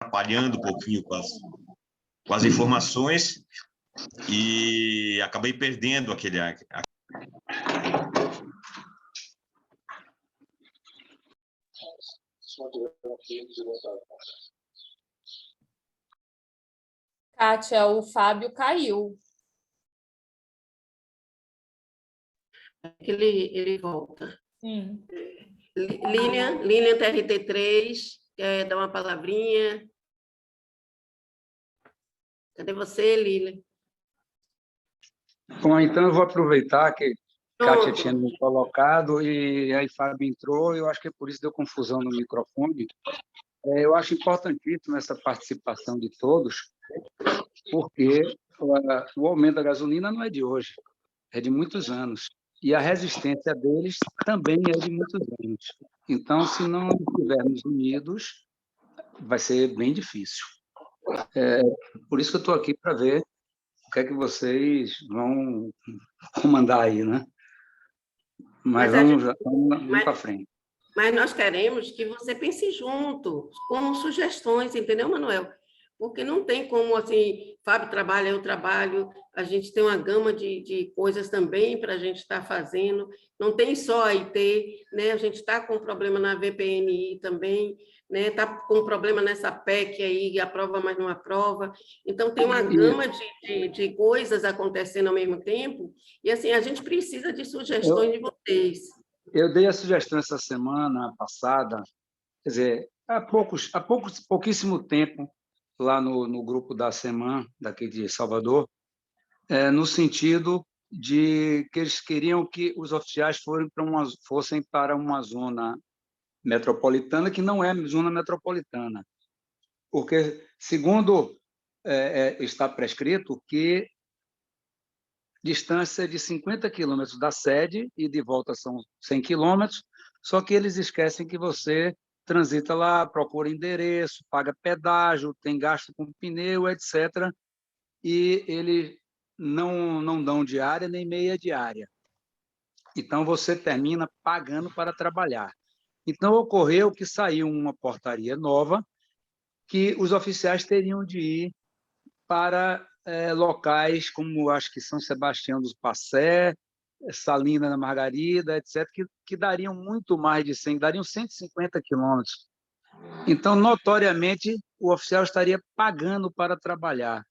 atrapalhando um pouquinho com as informações e acabei perdendo aquele... Kátia, o Fábio caiu. Ele volta. Sim. Lilian TRT3, quer dar uma palavrinha? Cadê você, Lilian? Bom, então eu vou aproveitar que Pronto. Kátia tinha me colocado e aí Fábio entrou, eu acho que é por isso que deu confusão no microfone. Eu acho importantíssimo essa participação de todos, porque o aumento da gasolina não é de hoje, é de muitos anos. E a resistência deles também é de muitos anos. Então, se não estivermos unidos, vai ser bem difícil. Por isso que eu estou aqui para ver o que é que vocês vão mandar aí, né? Mas vamos para frente. Mas nós queremos que você pense junto, com sugestões, entendeu, Manuel? Porque não tem como, assim, Fábio trabalha, eu trabalho, a gente tem uma gama de coisas também para a gente estar fazendo, não tem só a IT, né? A gente está com problema na VPNI também, né? Está com problema nessa PEC aí, aprova, mas não aprova. Então, tem uma gama de coisas acontecendo ao mesmo tempo, e, assim, a gente precisa de sugestões de vocês. Eu dei a sugestão essa semana passada, quer dizer, há pouquíssimo tempo, lá no grupo da SEMAN, daqui de Salvador, no sentido de que eles queriam que os oficiais fossem para uma zona metropolitana, que não é zona metropolitana, porque, segundo está prescrito, que distância de 50 quilômetros da sede e de volta são 100 quilômetros, só que eles esquecem que você transita lá, procura endereço, paga pedágio, tem gasto com pneu, etc. E eles não dão diária nem meia diária. Então, você termina pagando para trabalhar. Então, ocorreu que saiu uma portaria nova que os oficiais teriam de ir para locais como, acho que São Sebastião dos Passé, Salina da Margarida, etc., que dariam muito mais de 100, dariam 150 quilômetros. Então, notoriamente, o oficial estaria pagando para trabalhar.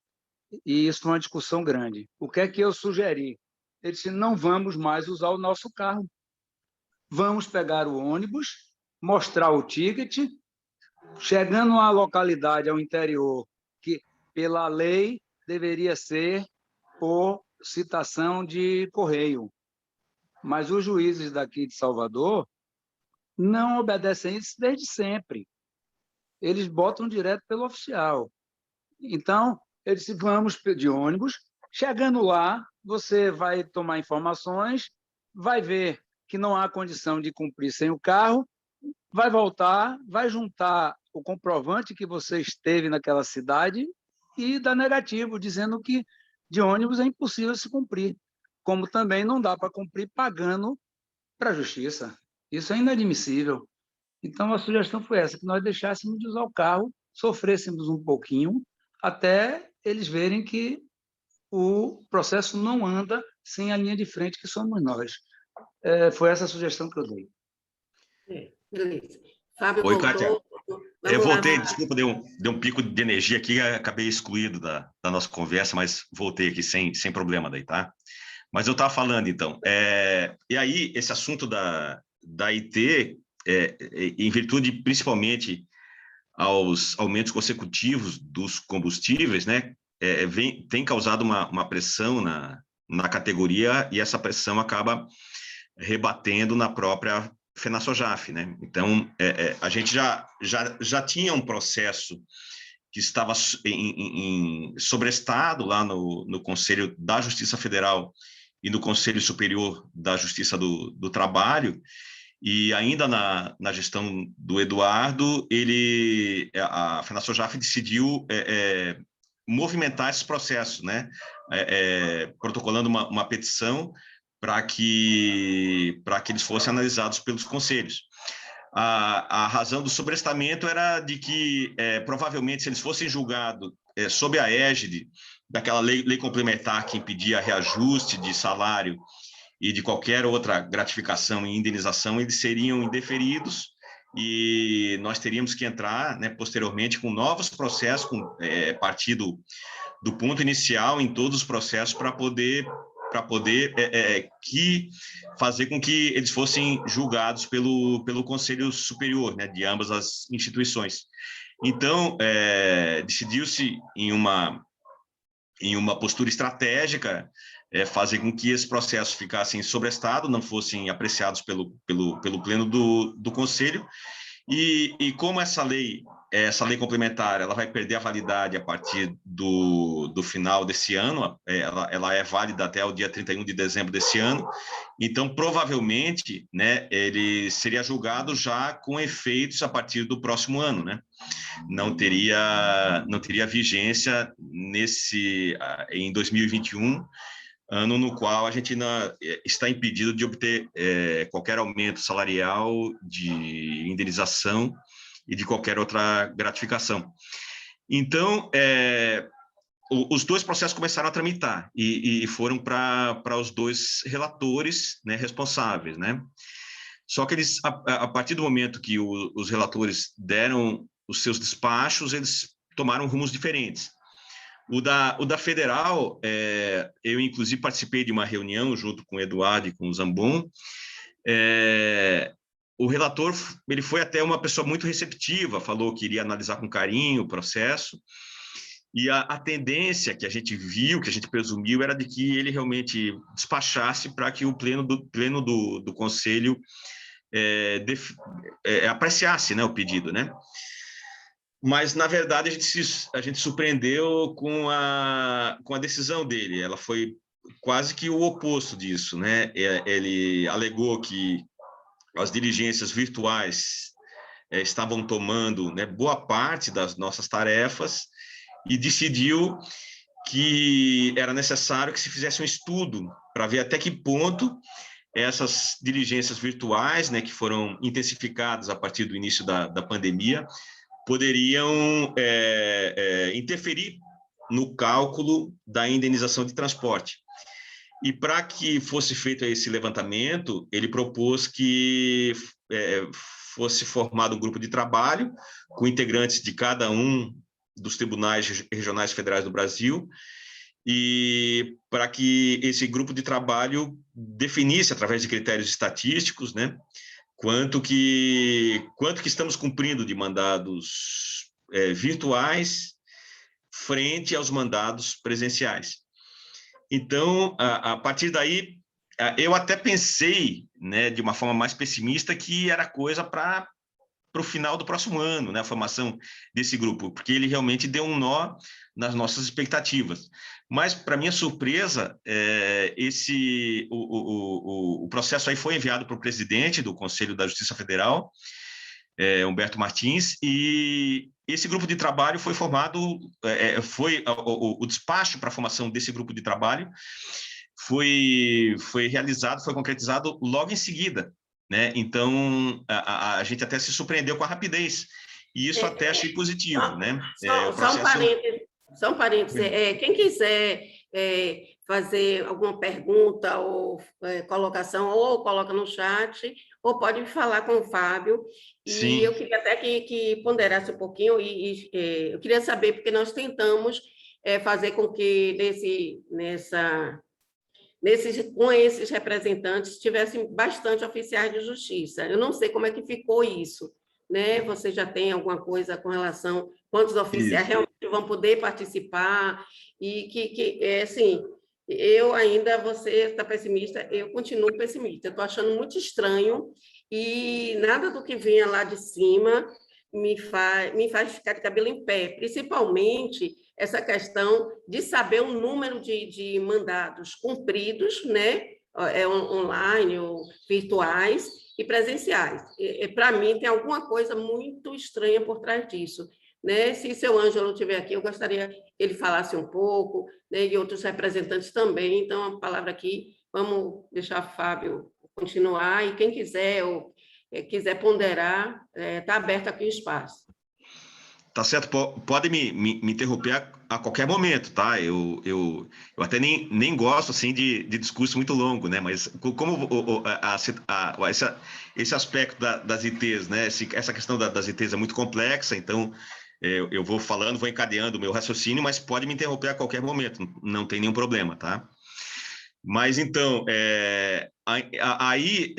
E isso foi uma discussão grande. O que é que eu sugeri? Ele disse, não vamos mais usar o nosso carro. Vamos pegar o ônibus, mostrar o ticket, chegando à localidade, ao interior, que, pela lei, deveria ser por citação de correio. Mas os juízes daqui de Salvador não obedecem isso desde sempre. Eles botam direto pelo oficial. Então, eu disse, vamos de ônibus. Chegando lá, você vai tomar informações, vai ver que não há condição de cumprir sem o carro, vai voltar, vai juntar o comprovante que você esteve naquela cidade e dá negativo, dizendo que de ônibus é impossível se cumprir, como também não dá para cumprir pagando para a justiça. Isso é inadmissível. Então, a sugestão foi essa, que nós deixássemos de usar o carro, sofrêssemos um pouquinho, até eles verem que o processo não anda sem a linha de frente, que somos nós. Foi essa a sugestão que eu dei. Beleza. Fábio, Oi, Kátia. Eu voltei, lá. desculpa, deu um pico de energia aqui, acabei excluído da nossa conversa, mas voltei aqui sem problema daí, tá? Mas eu estava falando, então, e aí esse assunto da IT, em virtude principalmente aos aumentos consecutivos dos combustíveis, né, tem causado uma pressão na categoria e essa pressão acaba rebatendo na própria FenaSoJafe, né? Então, a gente já tinha um processo que estava sobrestado lá no Conselho da Justiça Federal e no Conselho Superior da Justiça do Trabalho, e ainda na gestão do Eduardo, a FenaSoJafe decidiu movimentar esses processos, né? Protocolando uma petição para que eles fossem analisados pelos conselhos. A razão do sobrestamento era de que, provavelmente, se eles fossem julgados sob a égide daquela lei complementar que impedia reajuste de salário e de qualquer outra gratificação e indenização, eles seriam indeferidos e nós teríamos que entrar, né, posteriormente com novos processos, partir do ponto inicial em todos os processos para poder fazer com que eles fossem julgados pelo Conselho Superior, né, de ambas as instituições. Então, decidiu-se em uma postura estratégica fazer com que esses processos ficassem sobrestados, não fossem apreciados pelo pleno do Conselho, e como essa lei complementar, ela vai perder a validade a partir do final desse ano, ela é válida até o dia 31 de dezembro desse ano, então, provavelmente, né, ele seria julgado já com efeitos a partir do próximo ano, né? Não teria vigência em 2021, ano no qual a gente está impedido de obter qualquer aumento salarial, de indenização e de qualquer outra gratificação. Então, os dois processos começaram a tramitar e foram para os dois relatores, né, responsáveis, né? Só que eles, a partir do momento que os relatores deram os seus despachos, eles tomaram rumos diferentes. O da federal, eu inclusive participei de uma reunião junto com o Eduardo e com o Zambon. O relator, ele foi até uma pessoa muito receptiva, falou que iria analisar com carinho o processo, e a tendência que a gente viu, que a gente presumiu, era de que ele realmente despachasse para que o pleno do Conselho apreciasse, né, o pedido, né? Mas, na verdade, a gente surpreendeu com a decisão dele. Ela foi quase que o oposto disso, né? Ele alegou que as diligências virtuais estavam tomando, né, boa parte das nossas tarefas e decidiu que era necessário que se fizesse um estudo para ver até que ponto essas diligências virtuais, né, que foram intensificadas a partir do início da pandemia, poderiam interferir no cálculo da indenização de transporte. E para que fosse feito esse levantamento, ele propôs que fosse formado um grupo de trabalho com integrantes de cada um dos tribunais regionais federais do Brasil, e para que esse grupo de trabalho definisse, através de critérios estatísticos, né, quanto que estamos cumprindo de mandados virtuais frente aos mandados presenciais. Então, a partir daí, eu até pensei, né, de uma forma mais pessimista, que era coisa para o final do próximo ano, né, a formação desse grupo, porque ele realmente deu um nó nas nossas expectativas. Mas, para minha surpresa, o processo aí foi enviado para o presidente do Conselho da Justiça Federal, Humberto Martins, e esse grupo de trabalho foi formado, o despacho para a formação desse grupo de trabalho foi realizado, foi concretizado logo em seguida, né? Então, a gente até se surpreendeu com a rapidez, e isso até achei positivo, né? Só um parênteses. Quem quiser fazer alguma pergunta ou colocação, ou coloca no chat, ou pode falar com o Fábio. Sim. E eu queria até que ponderasse um pouquinho, eu queria saber, porque nós tentamos fazer com que com esses representantes tivessem bastante oficiais de justiça. Eu não sei como é que ficou isso, né? Você já tem alguma coisa com relação a quantos oficiais realmente vão poder participar, e assim, eu ainda, você está pessimista, eu continuo pessimista. Eu estou achando muito estranho, e nada do que venha lá de cima me faz ficar de cabelo em pé, principalmente essa questão de saber o número de mandados cumpridos, né? Online ou virtuais e presenciais. Para mim, tem alguma coisa muito estranha por trás disso, né? Se seu Ângelo estiver aqui, eu gostaria que ele falasse um pouco, né? E outros representantes também. Então, a palavra aqui, vamos deixar o Fábio continuar, e quem quiser quiser ponderar, está aberto aqui o espaço. Tá certo, pode me interromper a qualquer momento, tá? Eu até nem gosto assim de discurso muito longo, né? Mas como esse aspecto das ITs, né? Essa questão das ITs é muito complexa, então eu vou falando, vou encadeando o meu raciocínio, mas pode me interromper a qualquer momento, não tem nenhum problema, tá? Mas então, aí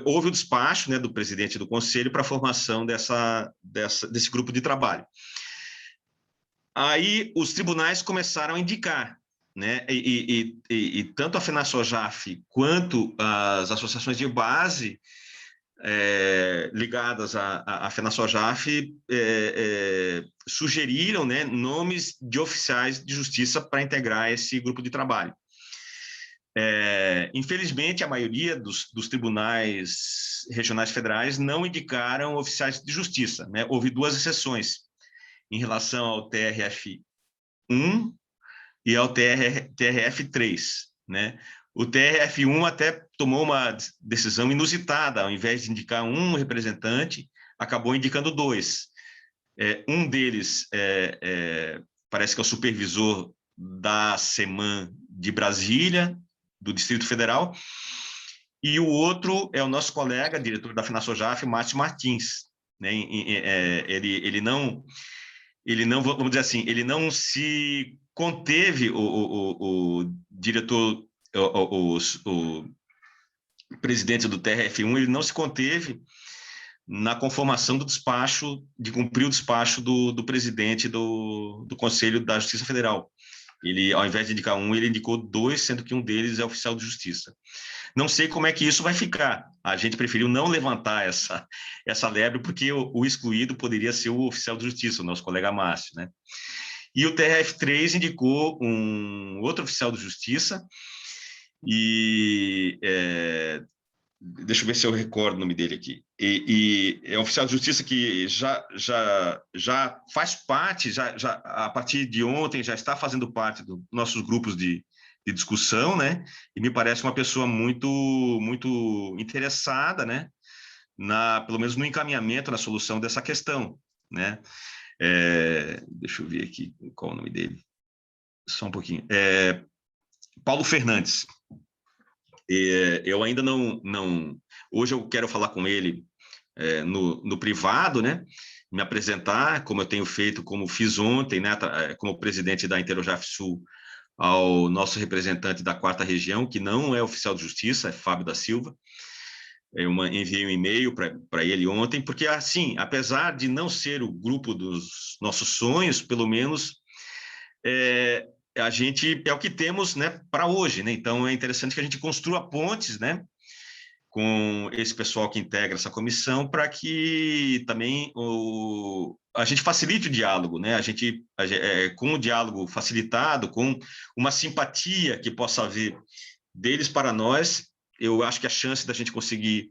houve o despacho, né, do presidente do conselho para a formação desse grupo de trabalho. Aí os tribunais começaram a indicar, né, e tanto a FENASSOJAF quanto as associações de base ligadas à FENASSOJAF sugeriram, né, nomes de oficiais de justiça para integrar esse grupo de trabalho. Infelizmente, a maioria dos tribunais regionais federais não indicaram oficiais de justiça, né? Houve 2 exceções em relação ao TRF1 e ao TRF3, né? O TRF1 até tomou uma decisão inusitada, ao invés de indicar um representante, acabou indicando 2. Um deles parece que é o supervisor da SEMAN de Brasília, do Distrito Federal, e o outro é o nosso colega, diretor da FENASSOJAF, Márcio Martins, né? Ele não, vamos dizer assim, ele não se conteve, o diretor, o presidente do TRF1, ele não se conteve na conformação do despacho, de cumprir o despacho do presidente do Conselho da Justiça Federal. Ele, ao invés de indicar um, ele indicou 2, sendo que um deles é oficial de justiça. Não sei como é que isso vai ficar. A gente preferiu não levantar essa lebre, porque o excluído poderia ser o oficial de justiça, o nosso colega Márcio, né? E o TRF3 indicou um outro oficial de justiça, e deixa eu ver se eu recordo o nome dele aqui. E é um oficial de justiça que já faz parte, a partir de ontem, já está fazendo parte dos nossos grupos de discussão, né? E me parece uma pessoa muito, muito interessada, né? Pelo menos no encaminhamento, na solução dessa questão, né? Deixa eu ver aqui qual é o nome dele. Só um pouquinho. Paulo Fernandes. Eu ainda não... Hoje eu quero falar com ele no privado, né? Me apresentar, como eu tenho feito, como fiz ontem, né? Como presidente da Interojaf Sul, ao nosso representante da 4ª região, que não é oficial de justiça, é Fábio da Silva. Eu enviei um e-mail para ele ontem, porque, assim, apesar de não ser o grupo dos nossos sonhos, pelo menos a gente é o que temos, né, para hoje, né? Então é interessante que a gente construa pontes, né, com esse pessoal que integra essa comissão, para que também a gente facilite o diálogo, né? Com o diálogo facilitado, com uma simpatia que possa haver deles para nós, eu acho que a chance da gente conseguir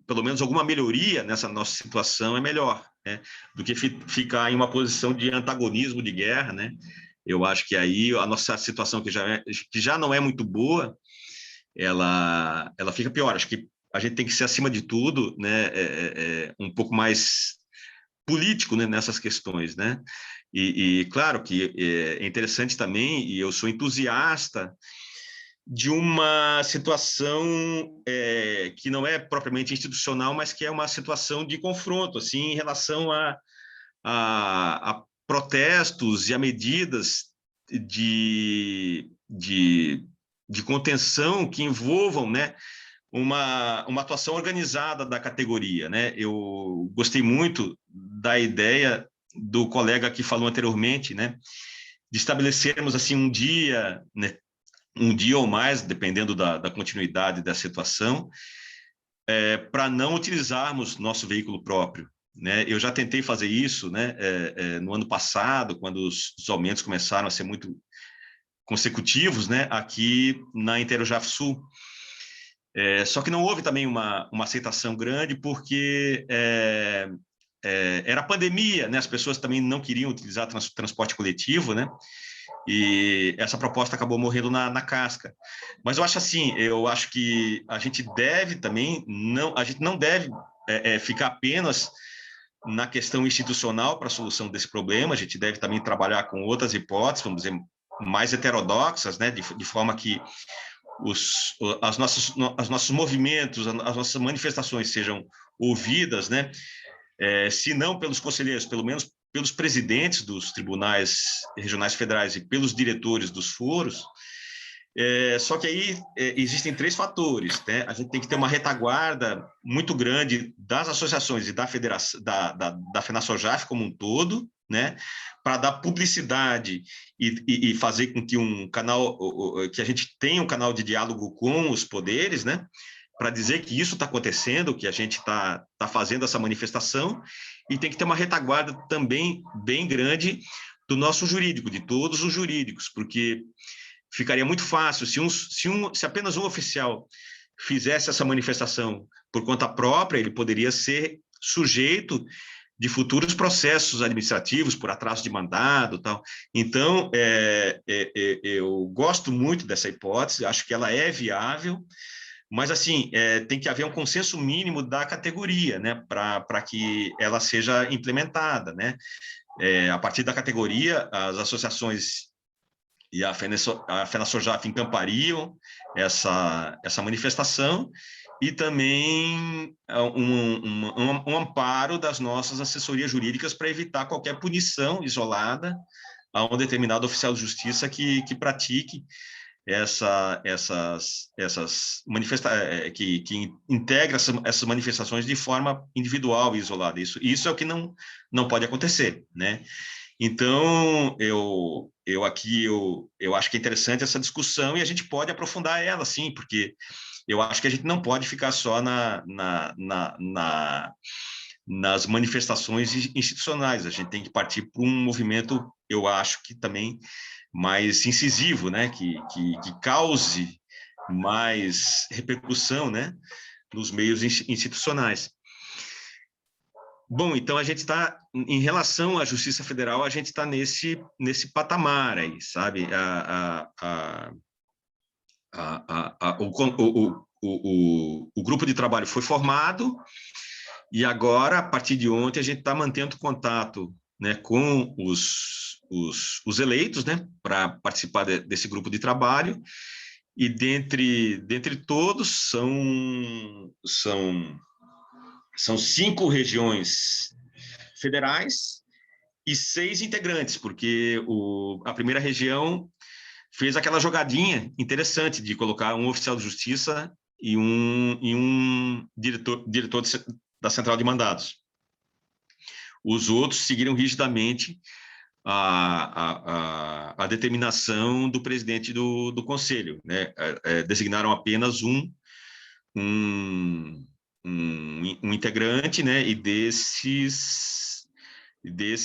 pelo menos alguma melhoria nessa nossa situação é melhor, né, do que ficar em uma posição de antagonismo, de guerra, né? Eu acho que aí a nossa situação, que já não é muito boa, ela fica pior. Acho que a gente tem que ser, acima de tudo, né, um pouco mais político, né, nessas questões, né? E claro que é interessante também, e eu sou entusiasta de uma situação que não é propriamente institucional, mas que é uma situação de confronto, assim, em relação a protestos e a medidas de contenção que envolvam, né, uma atuação organizada da categoria, né? Eu gostei muito da ideia do colega que falou anteriormente, né, de estabelecermos assim um dia, né, um dia ou mais, dependendo da continuidade da situação, para não utilizarmos nosso veículo próprio, né? Eu já tentei fazer isso, né, no ano passado, quando os aumentos começaram a ser muito consecutivos, né, aqui na Interojaf Sul. Só que não houve também uma aceitação grande, porque era pandemia, né? As pessoas também não queriam utilizar transporte coletivo, né? e essa proposta acabou morrendo na casca. Mas eu acho assim, eu acho que a gente deve também, a gente não deve ficar apenas na questão institucional para a solução desse problema, a gente deve também trabalhar com outras hipóteses, vamos dizer, mais heterodoxas, né, de forma que os nossos movimentos, as nossas manifestações sejam ouvidas, né, se não pelos conselheiros, pelo menos pelos presidentes dos tribunais regionais federais e pelos diretores dos foros. Só que aí existem 3 fatores, né? A gente tem que ter uma retaguarda muito grande das associações e da federação, da FenaSOJAF como um todo, né? Para dar publicidade e fazer com que que a gente tenha um canal de diálogo com os poderes, né? Para dizer que isso está acontecendo, que a gente está fazendo essa manifestação, e tem que ter uma retaguarda também bem grande do nosso jurídico, de todos os jurídicos, porque ficaria muito fácil se apenas um oficial fizesse essa manifestação por conta própria, ele poderia ser sujeito de futuros processos administrativos por atraso de mandado, tal. Então, eu gosto muito dessa hipótese, acho que ela é viável, mas assim tem que haver um consenso mínimo da categoria, né, para que ela seja implementada, né? A partir da categoria, as associações e a FenaSOJAF encampariam essa manifestação, e também um amparo das nossas assessorias jurídicas para evitar qualquer punição isolada a um determinado oficial de justiça que pratique que integra essas manifestações de forma individual e isolada. Isso é o que não pode acontecer, né? Então, eu acho que é interessante essa discussão, e a gente pode aprofundar ela, sim, porque eu acho que a gente não pode ficar só nas manifestações institucionais, a gente tem que partir para um movimento, eu acho que também mais incisivo, né? que cause mais repercussão, né? Nos meios institucionais. Bom, então a gente está, em relação à Justiça Federal, a gente está nesse patamar aí, sabe? O grupo de trabalho foi formado, e agora, a partir de ontem, a gente está mantendo contato, né, com os eleitos, né, para participar desse grupo de trabalho, e dentre todos são 5 regiões federais e 6 integrantes, porque a primeira região fez aquela jogadinha interessante de colocar um oficial de justiça e um diretor da central de mandados. Os outros seguiram rigidamente a determinação do presidente do conselho, né? Designaram apenas um integrante, né? E desses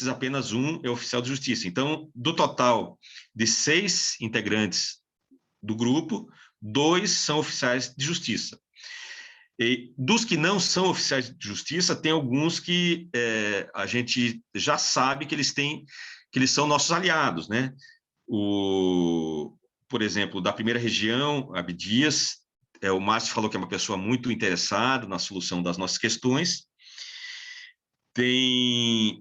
apenas um é oficial de justiça. Então, do total de 6 integrantes do grupo, 2 são oficiais de justiça. E dos que não são oficiais de justiça, tem alguns que a gente já sabe que eles são nossos aliados, né? Por exemplo, da primeira região, Abdias, o Márcio falou que é uma pessoa muito interessada na solução das nossas questões. Tem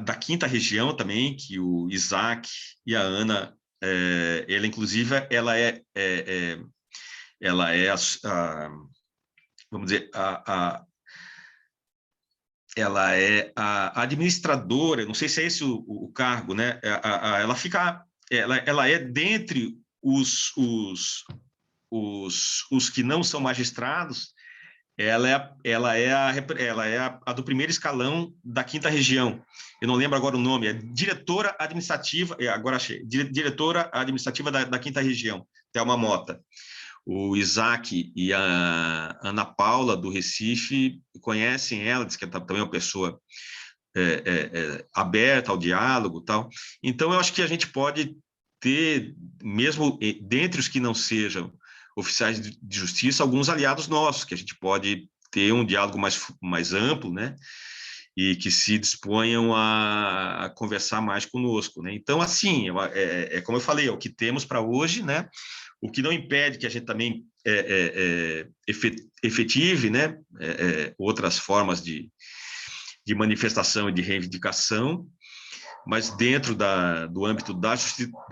da quinta região também, que o Isaac e a Ana, ela inclusive, vamos dizer, ela é a administradora, não sei se é esse o cargo, né? Ela é dentre os que não são magistrados, ela é a do primeiro escalão da quinta região. Eu não lembro agora o nome, é diretora administrativa, agora achei, diretora administrativa da quinta região, Thelma Mota. O Isaac e a Ana Paula, do Recife, conhecem ela, diz que ela também é uma pessoa aberta ao diálogo e tal. Então, eu acho que a gente pode ter, mesmo dentre os que não sejam oficiais de justiça, alguns aliados nossos, que a gente pode ter um diálogo mais amplo, né? e que se disponham a conversar mais conosco, né? Então, assim, como eu falei, é o que temos para hoje, né? O que não impede que a gente também efetive, né? Outras formas de manifestação e de reivindicação, mas dentro do âmbito da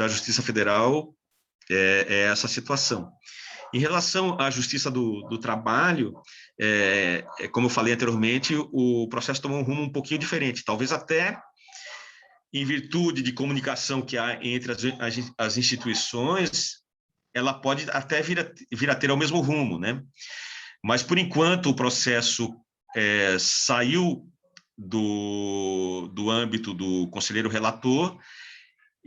Justiça Federal é essa situação. Em relação à Justiça do Trabalho, como eu falei anteriormente, o processo tomou um rumo um pouquinho diferente, talvez até em virtude de comunicação que há entre as instituições, ela pode até vir a ter o mesmo rumo, né? Mas, por enquanto, o processo saiu do âmbito do conselheiro relator,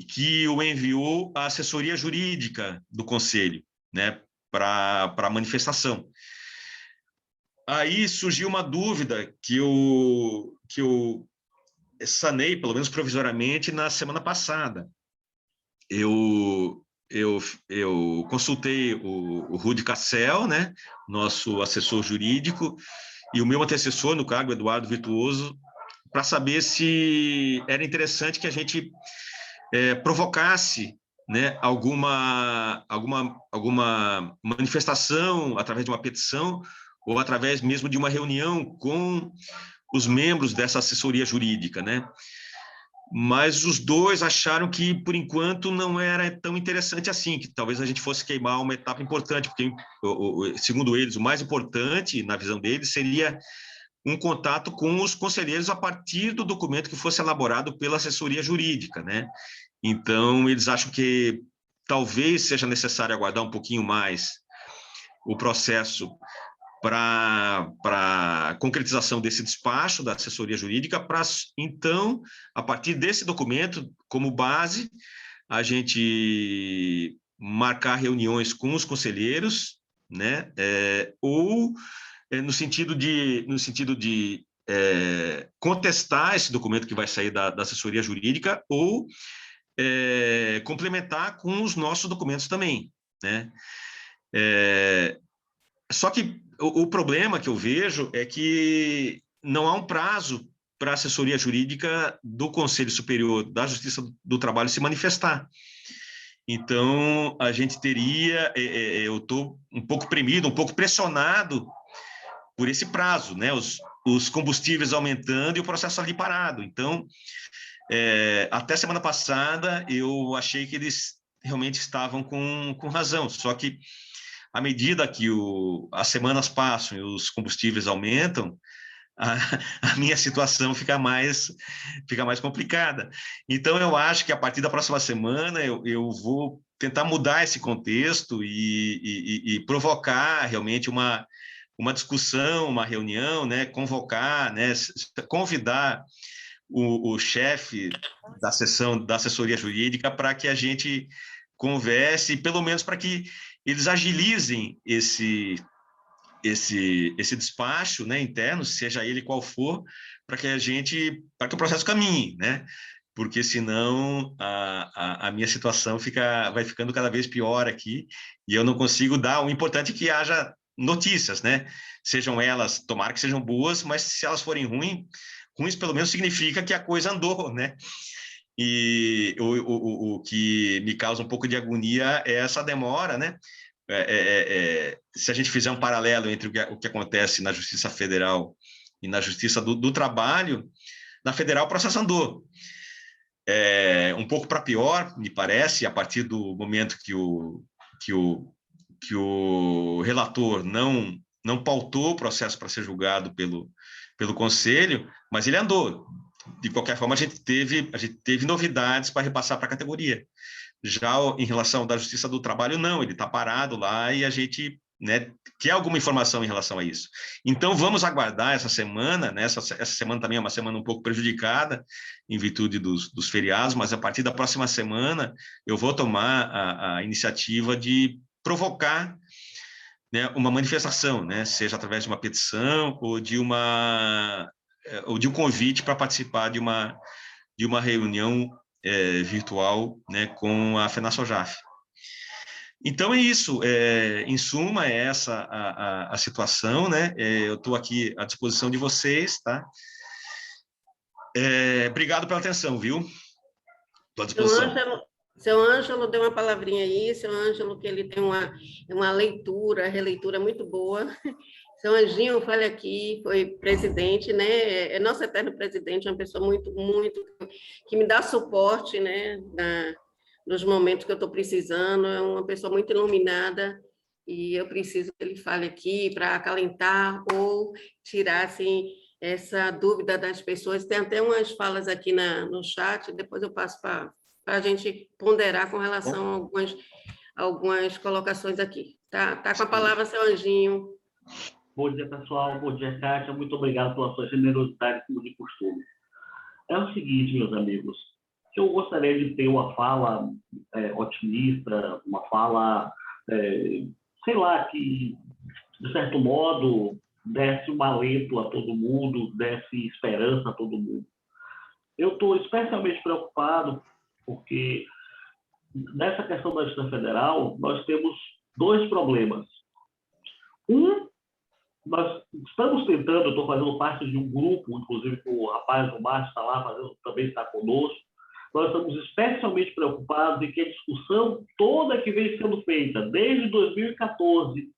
que o enviou à assessoria jurídica do Conselho, né, para manifestação. Aí surgiu uma dúvida que eu sanei, pelo menos provisoriamente, na semana passada. Eu consultei o Rudi Cassel, né, nosso assessor jurídico, e o meu antecessor no cargo, Eduardo Virtuoso, para saber se era interessante que a gente provocasse, né, alguma manifestação através de uma petição ou através mesmo de uma reunião com os membros dessa assessoria jurídica, né? Mas os dois acharam que, por enquanto, não era tão interessante assim, que talvez a gente fosse queimar uma etapa importante, porque, segundo eles, o mais importante, na visão deles, seria um contato com os conselheiros a partir do documento que fosse elaborado pela assessoria jurídica, né? Então, eles acham que talvez seja necessário aguardar um pouquinho mais o processo para a concretização desse despacho da assessoria jurídica, para, então, a partir desse documento, como base, a gente marcar reuniões com os conselheiros, né? Ou no sentido de contestar esse documento que vai sair da assessoria jurídica, ou complementar com os nossos documentos também, né? Só que o problema que eu vejo é que não há um prazo para a assessoria jurídica do Conselho Superior da Justiça do Trabalho se manifestar. Então, a gente teria, eu estou um pouco premido, um pouco pressionado por esse prazo, né? Os combustíveis aumentando e o processo ali parado. Então, até semana passada, eu achei que eles realmente estavam com razão, só que à medida que as semanas passam e os combustíveis aumentam, a minha situação fica mais complicada. Então, eu acho que a partir da próxima semana eu vou tentar mudar esse contexto e provocar realmente uma discussão, uma reunião, né? Convocar, né? Convidar o chefe da seção da assessoria jurídica para que a gente converse, pelo menos para que eles agilizem esse despacho, né, interno, seja ele qual for, para que o processo caminhe, né? Porque senão a minha situação vai ficando cada vez pior aqui e eu não consigo dar. O importante é que haja notícias, né? Sejam elas, tomara que sejam boas, mas se elas forem ruins, pelo menos significa que a coisa andou, né? E o que me causa um pouco de agonia é essa demora, né? Se a gente fizer um paralelo entre o que acontece na Justiça Federal e na Justiça do Trabalho, na Federal o processo andou. Um pouco para pior, me parece, a partir do momento que o relator não pautou o processo para ser julgado pelo Conselho, mas ele andou. De qualquer forma, a gente teve novidades para repassar para a categoria. Já em relação da Justiça do Trabalho, não, ele está parado lá e a gente, né, quer alguma informação em relação a isso. Então, vamos aguardar essa semana, né? Essa semana também é uma semana um pouco prejudicada em virtude dos feriados, mas a partir da próxima semana eu vou tomar a iniciativa de provocar, né, uma manifestação, né, seja através de uma petição ou de um convite para participar de uma reunião virtual, né, com a FenaSOJAF. Então é isso, em suma, é essa a situação, né? Eu estou aqui à disposição de vocês, tá? Obrigado pela atenção, viu? Estou à disposição. Seu Ângelo deu uma palavrinha aí, seu Ângelo, que ele tem uma leitura, releitura muito boa. Seu Anjinho, fale aqui, foi presidente, né? É nosso eterno presidente, uma pessoa muito, muito, que me dá suporte, né? Nos momentos que eu estou precisando, é uma pessoa muito iluminada, e eu preciso que ele fale aqui para acalentar ou tirar, assim, essa dúvida das pessoas. Tem até umas falas aqui no chat, depois eu passo para a gente ponderar com relação a algumas colocações aqui. Tá com a palavra, seu Anjinho. Bom dia, pessoal. Bom dia, Kátia. Muito obrigado pela sua generosidade, como de costume. É o seguinte, meus amigos, eu gostaria de ter uma fala otimista, uma fala, sei lá, que, de certo modo, desse um alento a todo mundo, desse esperança a todo mundo. Eu estou especialmente preocupado porque, nessa questão da Justiça Federal, nós temos dois problemas. Nós estamos tentando, eu estou fazendo parte de um grupo, inclusive com o rapaz, o Márcio está lá, também está conosco. Nós estamos especialmente preocupados em que a discussão toda que vem sendo feita, desde 2014,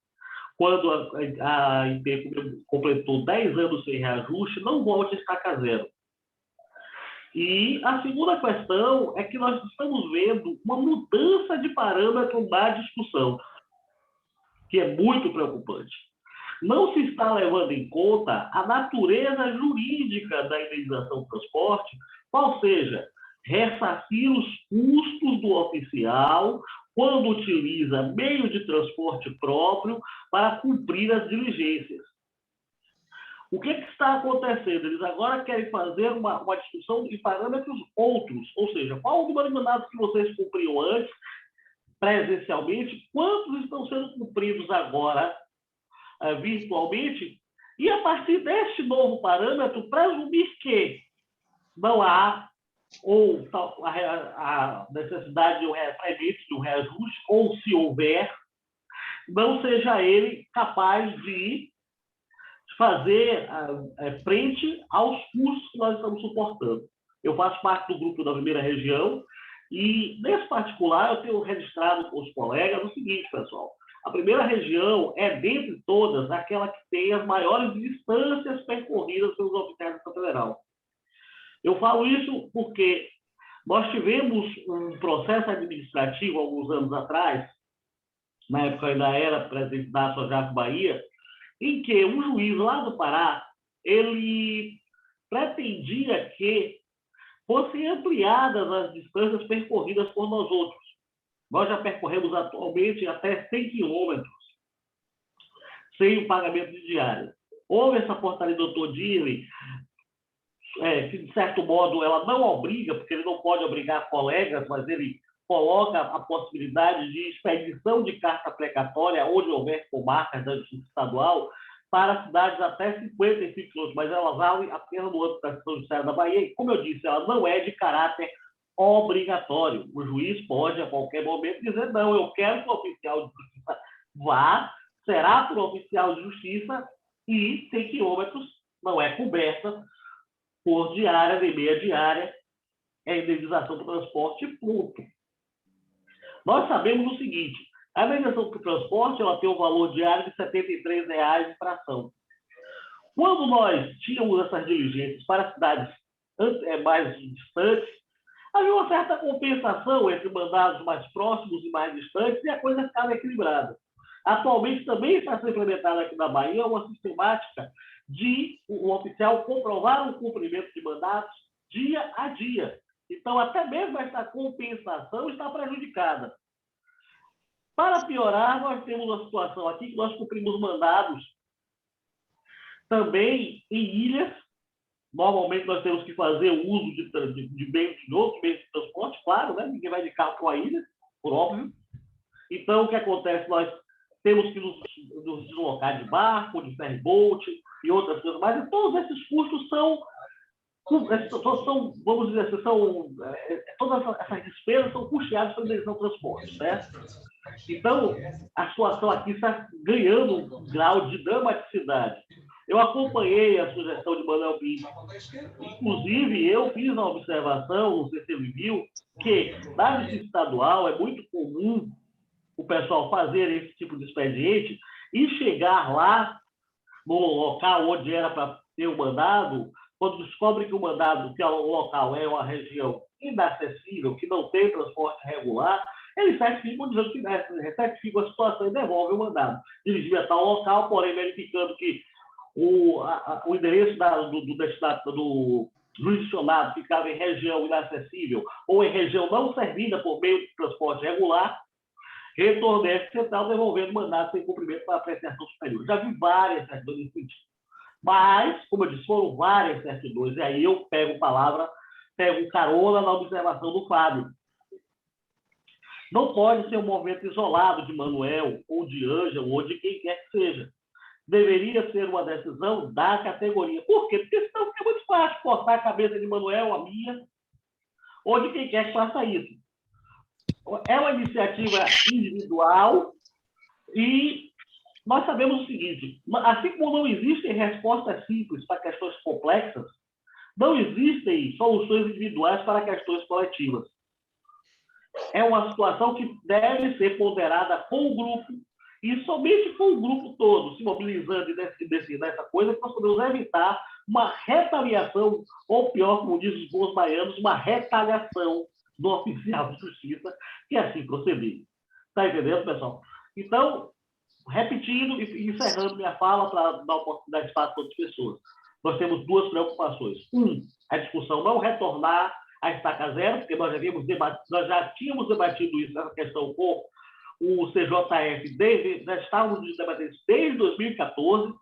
quando a IP completou 10 anos sem reajuste, não volte a estaca zero. E a segunda questão é que nós estamos vendo uma mudança de parâmetro na discussão, que é muito preocupante. Não se está levando em conta a natureza jurídica da indenização do transporte, qual seja, ressarcir os custos do oficial quando utiliza meio de transporte próprio para cumprir as diligências. O que está acontecendo? Eles agora querem fazer uma discussão de parâmetros outros, ou seja, qual o número de mandados que vocês cumpriam antes, presencialmente, quantos estão sendo cumpridos agora, virtualmente, e a partir deste novo parâmetro, presumir que não há ou a necessidade de um reajuste, ou se houver, não seja ele capaz de fazer frente aos custos que nós estamos suportando. Eu faço parte do grupo da primeira região e, nesse particular, eu tenho registrado com os colegas o seguinte, pessoal. A primeira região é, dentre todas, aquela que tem as maiores distâncias percorridas pelos oficiais da Federal. Eu falo isso porque nós tivemos um processo administrativo, alguns anos atrás, na época eu ainda era presidente da Sojaco Bahia, em que um juiz lá do Pará, ele pretendia que fossem ampliadas as distâncias percorridas por nós outros. Nós já percorremos atualmente até 100 quilômetros sem o pagamento de diária. Houve essa portaria do Dr. Dille, que, de certo modo, ela não obriga, porque ele não pode obrigar colegas, mas ele coloca a possibilidade de expedição de carta precatória, onde houver comarcas da Justiça Estadual, para cidades até 55 quilômetros, mas ela vale apenas no âmbito da Assistência Judiciária da Bahia, e, como eu disse, ela não é de caráter obrigatório. O juiz pode, a qualquer momento, dizer, não, eu quero que o oficial de justiça vá, será por oficial de justiça, e 100 quilômetros não é coberta por diária, nem meia diária, é indenização do transporte, ponto. Nós sabemos o seguinte, a indenização do transporte ela tem um valor diário de R$ 73,00 de fração. Quando nós tínhamos essas diligências para cidades mais distantes, havia uma certa compensação entre mandados mais próximos e mais distantes e a coisa ficava equilibrada. Atualmente também está sendo implementada aqui na Bahia uma sistemática de o oficial comprovar o cumprimento de mandatos dia a dia. Então, até mesmo essa compensação está prejudicada. Para piorar, nós temos uma situação aqui que nós cumprimos mandados também em ilhas. Normalmente, nós temos que fazer o uso de outros meios de transporte, claro, né? Ninguém vai de carro para a ilha, por óbvio. Então, o que acontece? Nós temos que nos deslocar de barco, de ferryboat e outras coisas mais. E todos esses custos são, vamos dizer assim, todas essas despesas são custeadas pela indenização do transporte, certo? Então, a situação aqui está ganhando um grau de dramaticidade. Eu acompanhei a sugestão de Manuel Pinto. Inclusive, eu fiz uma observação, não sei se ele viu, que na justiça estadual é muito comum o pessoal fazer esse tipo de expediente e chegar lá no local onde era para ter o mandado, quando descobre que o mandado, que o local é uma região inacessível, que não tem transporte regular, eles certificam dizendo que certificam a situação e devolvem o mandado. Dirigir a tal local, porém verificando que o endereço do jurisdicionado ficava em região inacessível ou em região não servida por meio de transporte regular, retornei à central devolvendo mandado sem cumprimento para a apreciação superior. Já vi várias certidões nesse sentido. Mas, como eu disse, foram várias certidões, e aí eu pego carona na observação do Fábio. Não pode ser um movimento isolado de Manuel, ou de Ângelo, ou de quem quer que seja. Deveria ser uma decisão da categoria. Por quê? Porque senão fica muito fácil cortar a cabeça de Manuel, a minha, ou de quem quer que faça isso. É uma iniciativa individual e nós sabemos o seguinte, assim como não existem respostas simples para questões complexas, não existem soluções individuais para questões coletivas. É uma situação que deve ser ponderada com o grupo e somente com o grupo todo se mobilizando e decidindo essa coisa que nós podemos evitar uma retaliação, ou pior, como dizem os bons baianos, uma retaliação do oficial de justiça que assim proceder. Está entendendo, pessoal? Então, repetindo e encerrando minha fala para dar oportunidade para todas as pessoas. Nós temos duas preocupações. A discussão não retornar à estaca zero, porque nós já tínhamos debatido isso, essa questão com o CJF, já estávamos debatendo isso desde 2014,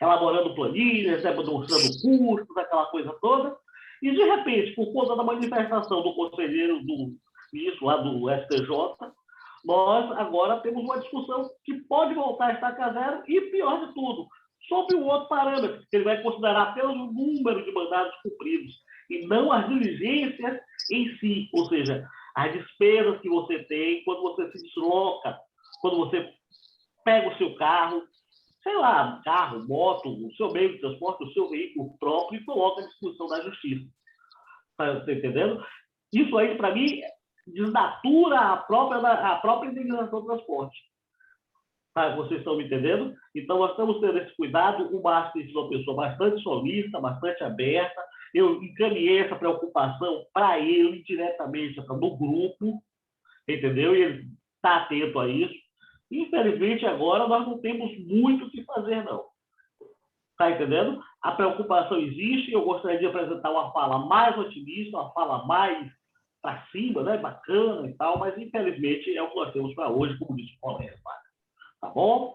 elaborando planilhas, demonstrando custos, aquela coisa toda, e, de repente, por conta da manifestação do conselheiro do ministro lá do STJ, nós agora temos uma discussão que pode voltar a estaca zero e, pior de tudo, sobre um outro parâmetro, que ele vai considerar apenas o número de mandados cumpridos e não as diligências em si, ou seja, as despesas que você tem quando você se desloca, quando você pega o seu carro, sei lá, carro, moto, o seu meio de transporte, o seu veículo próprio e coloca à disposição da justiça. Está entendendo? Isso aí, para mim, desnatura a própria indenização do transporte. Tá? Vocês estão me entendendo? Então, nós estamos tendo esse cuidado. O Márcio é uma pessoa bastante solista, bastante aberta. Eu encaminhei essa preocupação para ele diretamente, no grupo, entendeu? E ele está atento a isso. Infelizmente, agora nós não temos muito o que fazer, não. Está entendendo? A preocupação existe. Eu gostaria de apresentar uma fala mais otimista, uma fala mais para cima, né? Bacana e tal, mas infelizmente é o que nós temos para hoje, como disse o colega. Tá bom?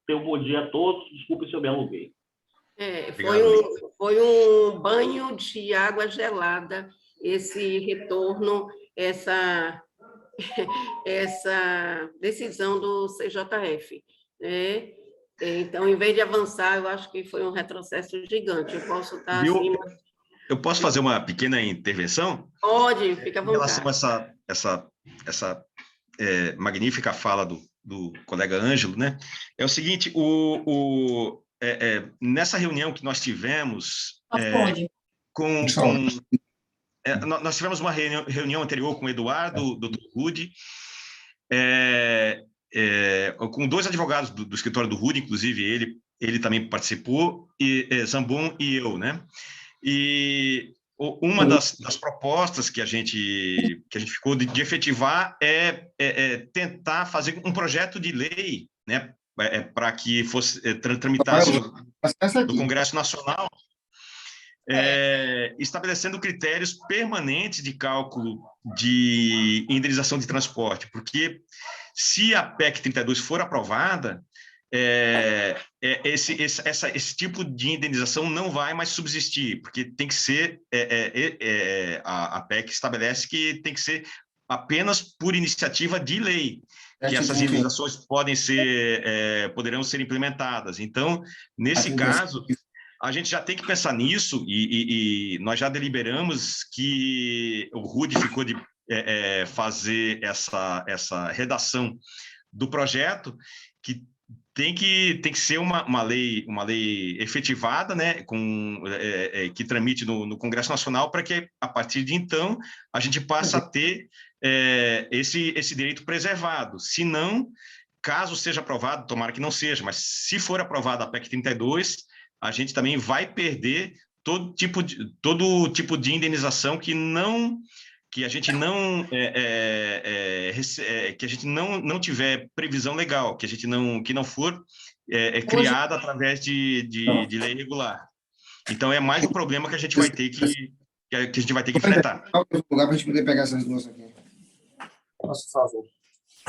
Tenham um bom dia a todos. Desculpe se eu me alonguei. Foi um banho de água gelada esse retorno, essa decisão do CJF, né? Então, em vez de avançar, eu acho que foi um retrocesso gigante. Eu posso estar acima... Eu posso fazer uma pequena intervenção? Pode, fica à vontade. Em relação a essa magnífica fala do colega Ângelo, né? É o seguinte, nessa reunião que nós tivemos nós tivemos uma reunião anterior com o Eduardo, o Dr. Rudy, com dois advogados do escritório do Rudy, inclusive ele também participou, Zambon e eu, né? E uma das propostas que a gente ficou de efetivar é tentar fazer um projeto de lei, né, para que fosse tramitasse no Congresso Nacional, estabelecendo critérios permanentes de cálculo de indenização de transporte, porque se a PEC 32 for aprovada, esse tipo de indenização não vai mais subsistir, porque tem que ser, a PEC estabelece que tem que ser apenas por iniciativa de lei, que essas indenizações poderão ser implementadas. Então, nesse caso, a gente já tem que pensar nisso, e nós já deliberamos que o Rudy ficou de fazer essa redação do projeto, que tem que ser uma lei efetivada, né, que tramite no Congresso Nacional, para que, a partir de então, a gente passe a ter esse direito preservado. Se não, caso seja aprovado, tomara que não seja, mas se for aprovada a PEC 32, a gente também vai perder todo tipo de indenização que a gente não que a gente não tiver previsão legal, que não for criada através de lei regular. Então é mais um problema que a gente vai ter que enfrentar. Lugar para a gente poder pegar essas duas aqui. Nossa, por favor.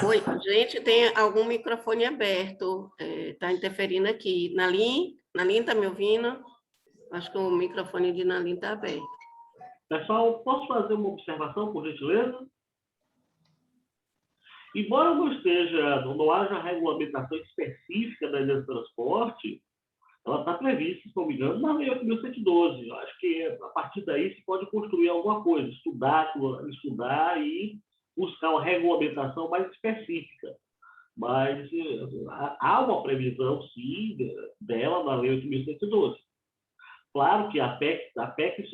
Oi, gente, tem algum microfone aberto, está interferindo aqui. Nalim está me ouvindo? Acho que o microfone de Nalim está aberto. Pessoal, posso fazer uma observação, por gentileza? Embora não haja regulamentação específica da linha de transporte, ela está prevista, se não me engano, na Lei 8.112. Eu acho que a partir daí se pode construir alguma coisa, estudar e buscar uma regulamentação mais específica. Mas há uma previsão, sim, dela na Lei 8.112. Claro que a PEC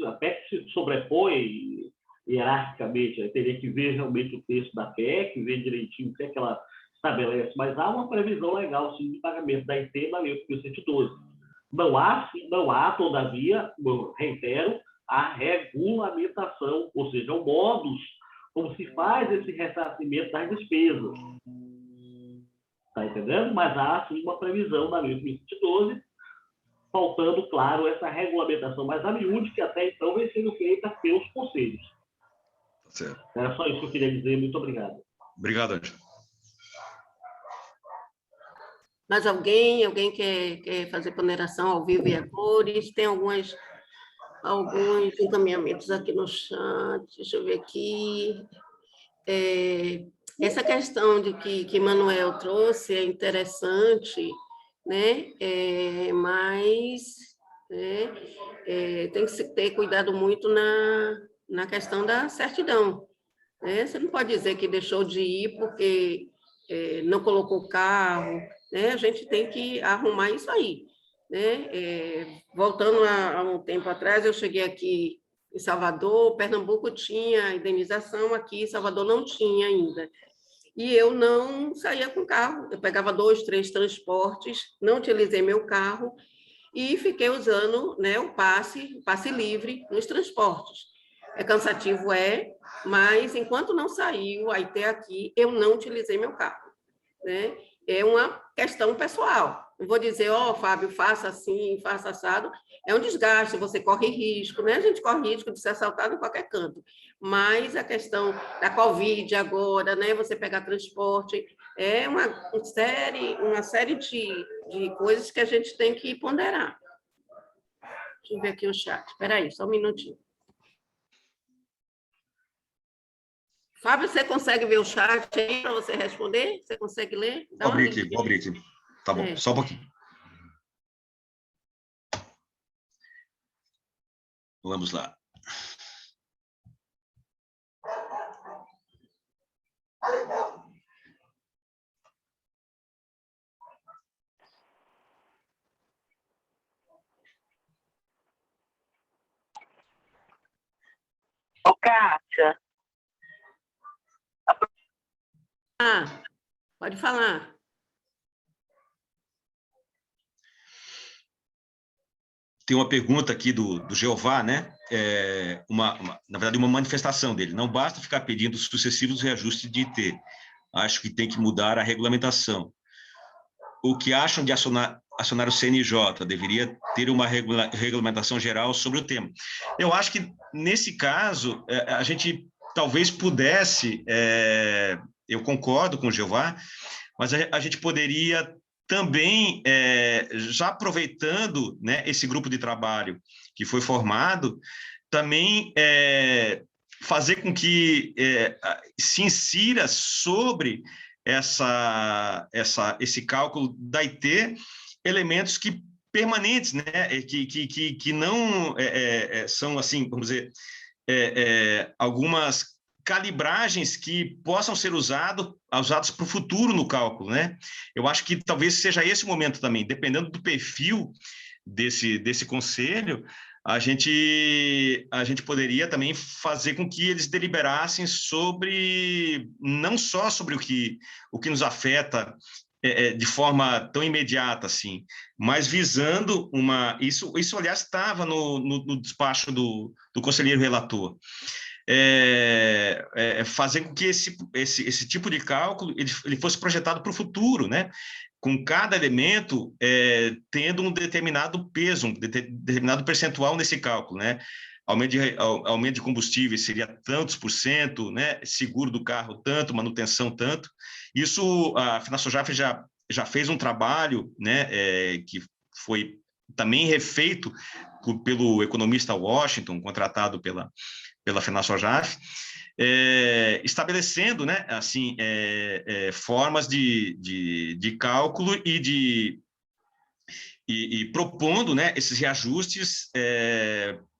se sobrepõe hierarquicamente, teria que ver realmente o texto da PEC, ver direitinho o que é que ela estabelece, mas há uma previsão legal, sim, de pagamento da IT na Lei 8.112. Não há, todavia, eu reitero, a regulamentação, ou seja, o modus, como se faz esse ressarcimento das despesas. Está entendendo? Mas há, sim, uma previsão na Lei 8.112, faltando, claro, essa regulamentação mais a miúde, que até então vem sendo feita pelos conselhos. Certo. Era só isso que eu queria dizer. Muito obrigado. Obrigado, Ângelo. Mas alguém quer fazer ponderação ao vivo e a cores? Tem alguns encaminhamentos aqui no chat. Deixa eu ver aqui. Essa questão de que Manuel trouxe é interessante, né? Mas tem que se ter cuidado muito na questão da certidão, né? Você não pode dizer que deixou de ir porque não colocou o carro, né? A gente tem que arrumar isso aí, né? Voltando a um tempo atrás, eu cheguei aqui em Salvador, Pernambuco tinha indenização, aqui em Salvador não tinha ainda. E eu não saía com carro, eu pegava 2, 3 transportes, não utilizei meu carro e fiquei usando, né, o passe livre nos transportes. É cansativo, mas enquanto não saiu a IT aqui, eu não utilizei meu carro, né? É uma questão pessoal. Não vou dizer, Fábio, faça assim, faça assado. É um desgaste, você corre risco, né? A gente corre risco de ser assaltado em qualquer canto. Mas a questão da Covid agora, né? Você pegar transporte, é uma série de coisas que a gente tem que ponderar. Deixa eu ver aqui o chat. Espera aí, só um minutinho. Fábio, você consegue ver o chat aí para você responder? Você consegue ler? Vou abrir aqui. Tá bom, só um pouquinho. Vamos lá. Ô, Kátia. Pode falar. Tem uma pergunta aqui do Jeová, né? Na verdade, uma manifestação dele. Não basta ficar pedindo sucessivos reajustes de IT. Acho que tem que mudar a regulamentação. O que acham de acionar o CNJ? Deveria ter uma regulamentação geral sobre o tema. Eu acho que, nesse caso, a gente talvez pudesse, eu concordo com o Jeová, mas a gente poderia também, já aproveitando, né, esse grupo de trabalho que foi formado, também fazer com que se insira sobre esse cálculo da IT elementos permanentes, né, que não são, assim, vamos dizer, algumas calibragens que possam ser usados para o futuro no cálculo, né? Eu acho que talvez seja esse o momento também, dependendo do perfil desse conselho, a gente poderia também fazer com que eles deliberassem sobre, não só sobre o que nos afeta de forma tão imediata assim, mas visando isso aliás estava no despacho do conselheiro relator, fazer com que esse tipo de cálculo ele fosse projetado para o futuro, né? Com cada elemento tendo um determinado peso, um determinado percentual nesse cálculo, né? Aumento de combustível seria tantos por cento, né? Seguro do carro tanto, manutenção tanto. Isso a FenaSoJafe já fez um trabalho, né? Que foi também refeito pelo economista Washington, contratado pela FenaSoJafe, estabelecendo, né, assim, formas de cálculo e propondo, né, esses reajustes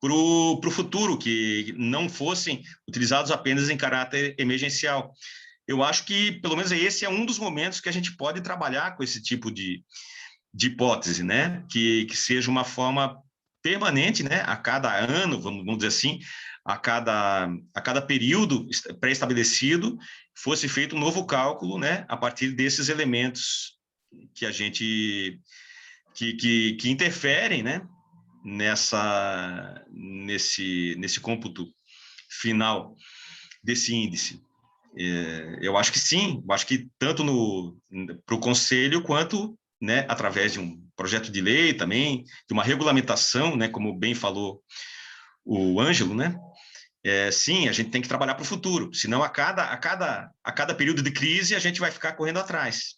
para o futuro, que não fossem utilizados apenas em caráter emergencial. Eu acho que, pelo menos, esse é um dos momentos que a gente pode trabalhar com esse tipo de hipótese, né, que seja uma forma permanente, né, a cada ano, vamos dizer assim, a cada período pré-estabelecido, fosse feito um novo cálculo, né, a partir desses elementos que a gente que interferem, né, nesse cômputo final desse índice. Eu acho que sim, eu acho que tanto para o Conselho quanto, né, através de um projeto de lei também, de uma regulamentação, né, como bem falou o Ângelo, né? Sim, a gente tem que trabalhar para o futuro, senão a cada período de crise a gente vai ficar correndo atrás.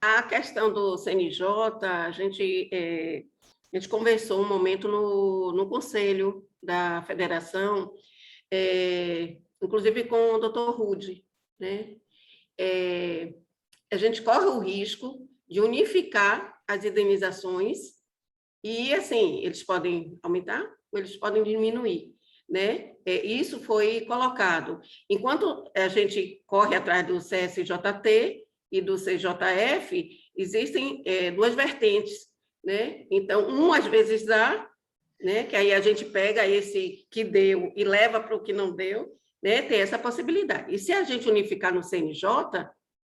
A questão do CNJ, a gente conversou um momento no Conselho da Federação, inclusive com o Dr. Rude, né? A gente corre o risco de unificar as indenizações e, assim, eles podem aumentar ou eles podem diminuir, né? Isso foi colocado. Enquanto a gente corre atrás do CSJT e do CJF, existem duas vertentes, né? Então, às vezes dá, né? Que aí a gente pega esse que deu e leva para o que não deu, né? Tem essa possibilidade. E se a gente unificar no CNJ,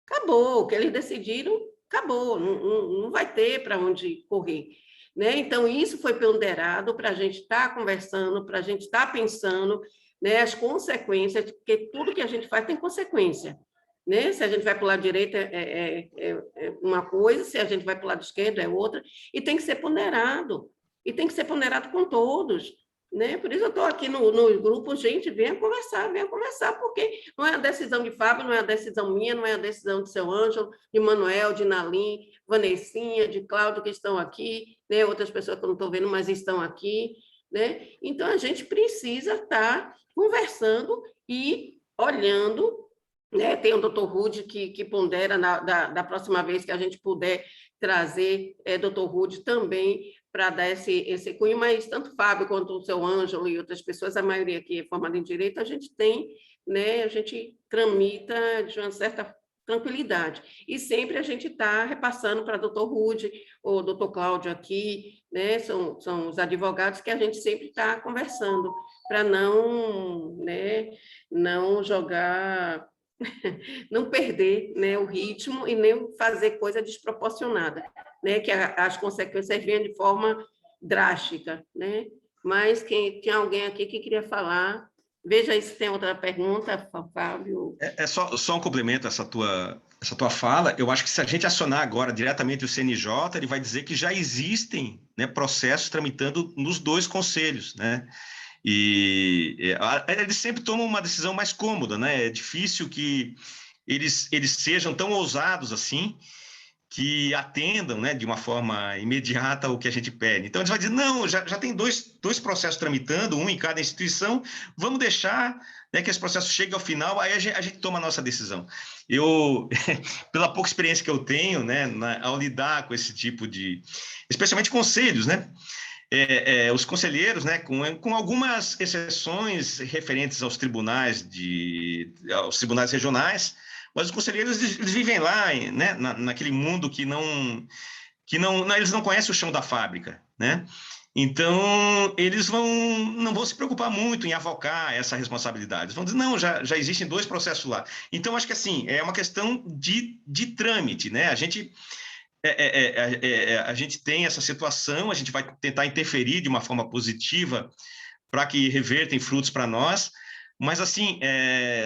acabou, o que eles decidiram, acabou, não vai ter para onde correr. Né? Então, isso foi ponderado para a gente estar conversando, para a gente estar pensando, né, as consequências, porque tudo que a gente faz tem consequência. Né? Se a gente vai para o lado direito é uma coisa, se a gente vai para o lado esquerdo é outra, e tem que ser ponderado, e tem que ser ponderado com todos. Né? Por isso eu estou aqui no grupo, gente, venha conversar, porque não é a decisão de Fábio, não é a decisão minha, não é a decisão de seu Ângelo, de Manuel, de Nalim, Vanessinha, de Cláudio, que estão aqui, né? Outras pessoas que eu não estou vendo, mas estão aqui. Né? Então, a gente precisa estar conversando e olhando. Né? Tem o doutor Rude que pondera da próxima vez que a gente puder trazer doutor Rude também para dar esse cunho, mas tanto Fábio quanto o seu Ângelo e outras pessoas, a maioria aqui é formada em Direito, a gente tem, né, a gente tramita de uma certa tranquilidade. E sempre a gente está repassando para doutor Rude, ou doutor Cláudio aqui, né, são os advogados que a gente sempre está conversando, para não jogar... não perder, né, o ritmo e nem fazer coisa desproporcionada, né, que as consequências venham de forma drástica, né? Mas tinha alguém aqui que queria falar. Veja aí se tem outra pergunta, Fábio. Só um complemento a essa tua fala. Eu acho que se a gente acionar agora diretamente o CNJ, ele vai dizer que já existem, né, processos tramitando nos dois conselhos, né? E eles sempre tomam uma decisão mais cômoda, né? É difícil que eles sejam tão ousados assim, que atendam, né, de uma forma imediata o que a gente pede. Então, eles vão dizer, não, já tem dois processos tramitando, um em cada instituição, vamos deixar, né, que esse processo chegue ao final, aí a gente toma a nossa decisão. Eu, pela pouca experiência que eu tenho, né, ao lidar com esse tipo de... especialmente conselhos, né? os conselheiros, né, com algumas exceções referentes aos tribunais regionais, mas os conselheiros eles vivem lá, né, naquele mundo que eles não conhecem o chão da fábrica, né? Então, eles não vão se preocupar muito em avocar essa responsabilidade. Eles vão dizer, não, já existem 2 processos lá. Então, acho que assim, é uma questão de trâmite, né? A gente tem essa situação, a gente vai tentar interferir de uma forma positiva para que revertem frutos para nós, mas, assim,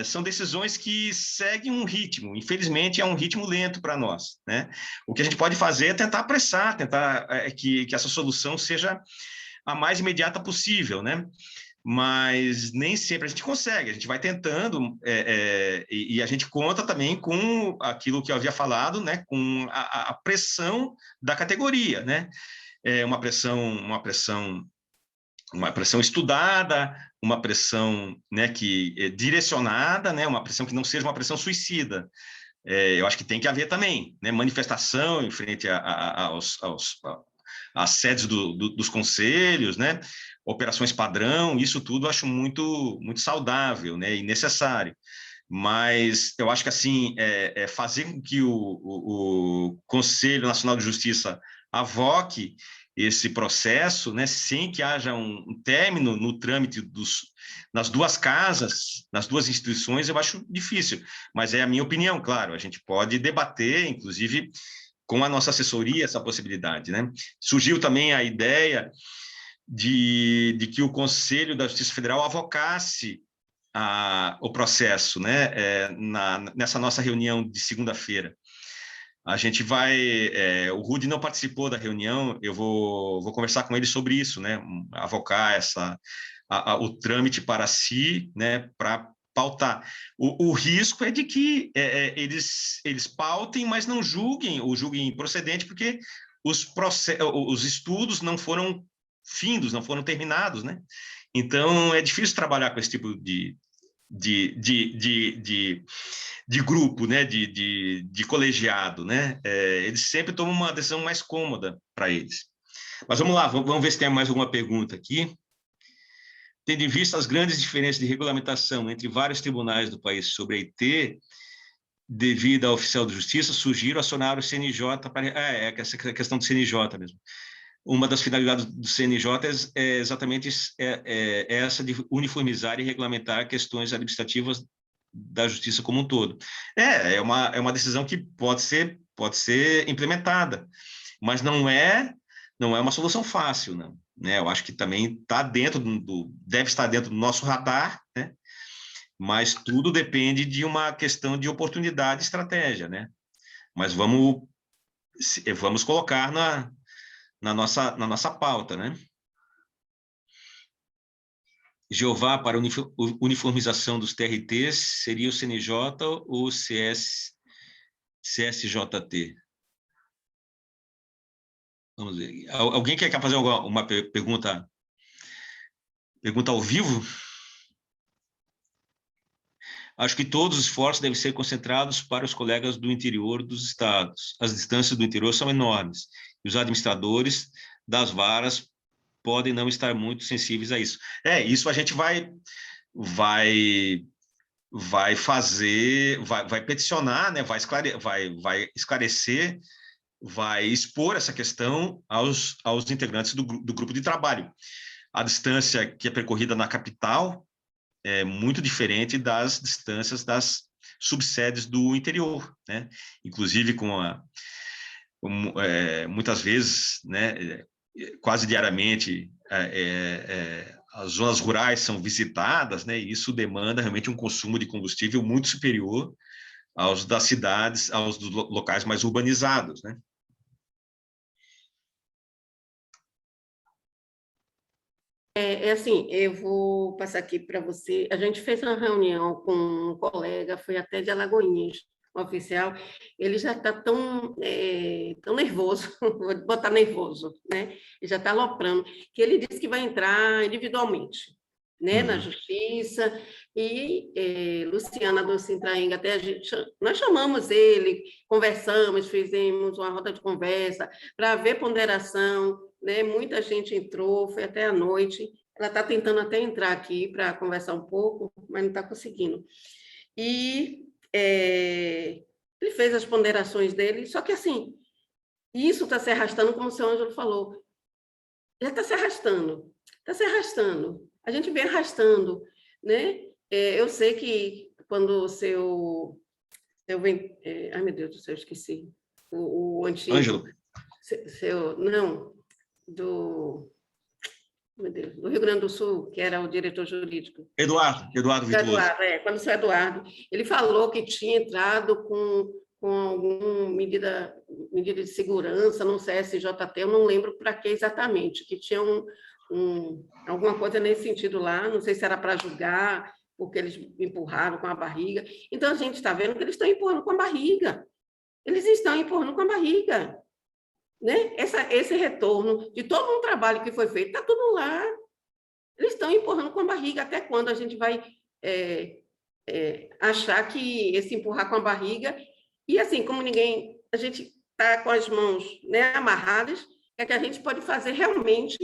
são decisões que seguem um ritmo. Infelizmente, é um ritmo lento para nós, né? O que a gente pode fazer é tentar apressar, tentar que essa solução seja a mais imediata possível, né? Mas nem sempre a gente consegue. A gente vai tentando e a gente conta também com aquilo que eu havia falado, né? Com a pressão da categoria, né? Uma pressão estudada, uma pressão, né, direcionada, né, uma pressão que não seja uma pressão suicida. Eu acho que tem que haver também, né, manifestação em frente às sedes dos conselhos, né, operações padrão, isso tudo eu acho muito, muito saudável, né, e necessário. Mas eu acho que, assim, fazer com que o Conselho Nacional de Justiça avoque esse processo, né, sem que haja um término no trâmite nas 2 casas, nas 2 instituições, eu acho difícil. Mas é a minha opinião, claro. A gente pode debater, inclusive, com a nossa assessoria, essa possibilidade, né? Surgiu também a ideia de que o Conselho da Justiça Federal avocasse o processo, né, nessa nossa reunião de segunda-feira. A gente o Rudy não participou da reunião, eu vou conversar com ele sobre isso, né, avocar o trâmite para si, né, para pautar. O risco é de que eles pautem, mas não julguem, ou julguem procedente, porque os estudos não foram findos, não foram terminados, né? Então, é difícil trabalhar com esse tipo de grupo, né? de colegiado, né? Eles sempre tomam uma decisão mais cômoda para eles. Mas vamos lá, vamos ver se tem mais alguma pergunta aqui. Tendo em vista as grandes diferenças de regulamentação entre vários tribunais do país sobre a IT, devido ao oficial de justiça, sugiro acionar o CNJ para... essa questão do CNJ mesmo. Uma das finalidades do CNJ é exatamente essa de uniformizar e regulamentar questões administrativas da justiça como um todo. É uma decisão que pode ser implementada, mas não é uma solução fácil, não. Né? Eu acho que também deve estar dentro do nosso radar, né? Mas tudo depende de uma questão de oportunidade e estratégia, né? Mas vamos colocar na nossa pauta, né? Jeová, para uniformização dos TRTs, seria o CNJ ou o CSJT? Vamos ver. Alguém quer fazer uma pergunta ao vivo? Acho que todos os esforços devem ser concentrados para os colegas do interior dos estados. As distâncias do interior são enormes e os administradores das varas podem não estar muito sensíveis a isso. Isso a gente vai fazer, vai peticionar, né? vai esclarecer, vai expor essa questão aos integrantes do grupo de trabalho. A distância que é percorrida na capital é muito diferente das distâncias das subsedes do interior, né? Inclusive muitas vezes, né, quase diariamente, as zonas rurais são visitadas, né, e isso demanda realmente um consumo de combustível muito superior aos das cidades, aos dos locais mais urbanizados, né? Assim, eu vou passar aqui para você. A gente fez uma reunião com um colega, foi até de Alagoinhas, um oficial. Ele já está tão nervoso, vou botar nervoso, né? Ele já está aloprando, que ele disse que vai entrar individualmente, né, na justiça. E Luciana do Sintraenga, até nós chamamos ele, conversamos, fizemos uma roda de conversa para ver ponderação, né? Muita gente entrou, foi até à noite. Ela está tentando até entrar aqui para conversar um pouco, mas não está conseguindo. E ele fez as ponderações dele, só que assim, isso está se arrastando, como o seu Ângelo falou, já está se arrastando, está se arrastando. A gente vem arrastando, né? Eu sei que quando o seu ai, meu Deus do céu, esqueci. O antigo... Ângelo. Não, meu Deus, do Rio Grande do Sul, que era o diretor jurídico. Eduardo Virtuoso. Quando o seu Eduardo, ele falou que tinha entrado com alguma medida de segurança no CSJT, eu não lembro para que exatamente, que tinha alguma coisa nesse sentido lá, não sei se era para julgar, porque eles empurraram com a barriga. Então, a gente está vendo que eles estão empurrando com a barriga. Eles estão empurrando com a barriga. Né? Esse retorno de todo um trabalho que foi feito, está tudo lá. Eles estão empurrando com a barriga. Até quando a gente vai achar que esse empurrar com a barriga... E assim, como a gente está com as mãos, né, amarradas, é que a gente pode fazer realmente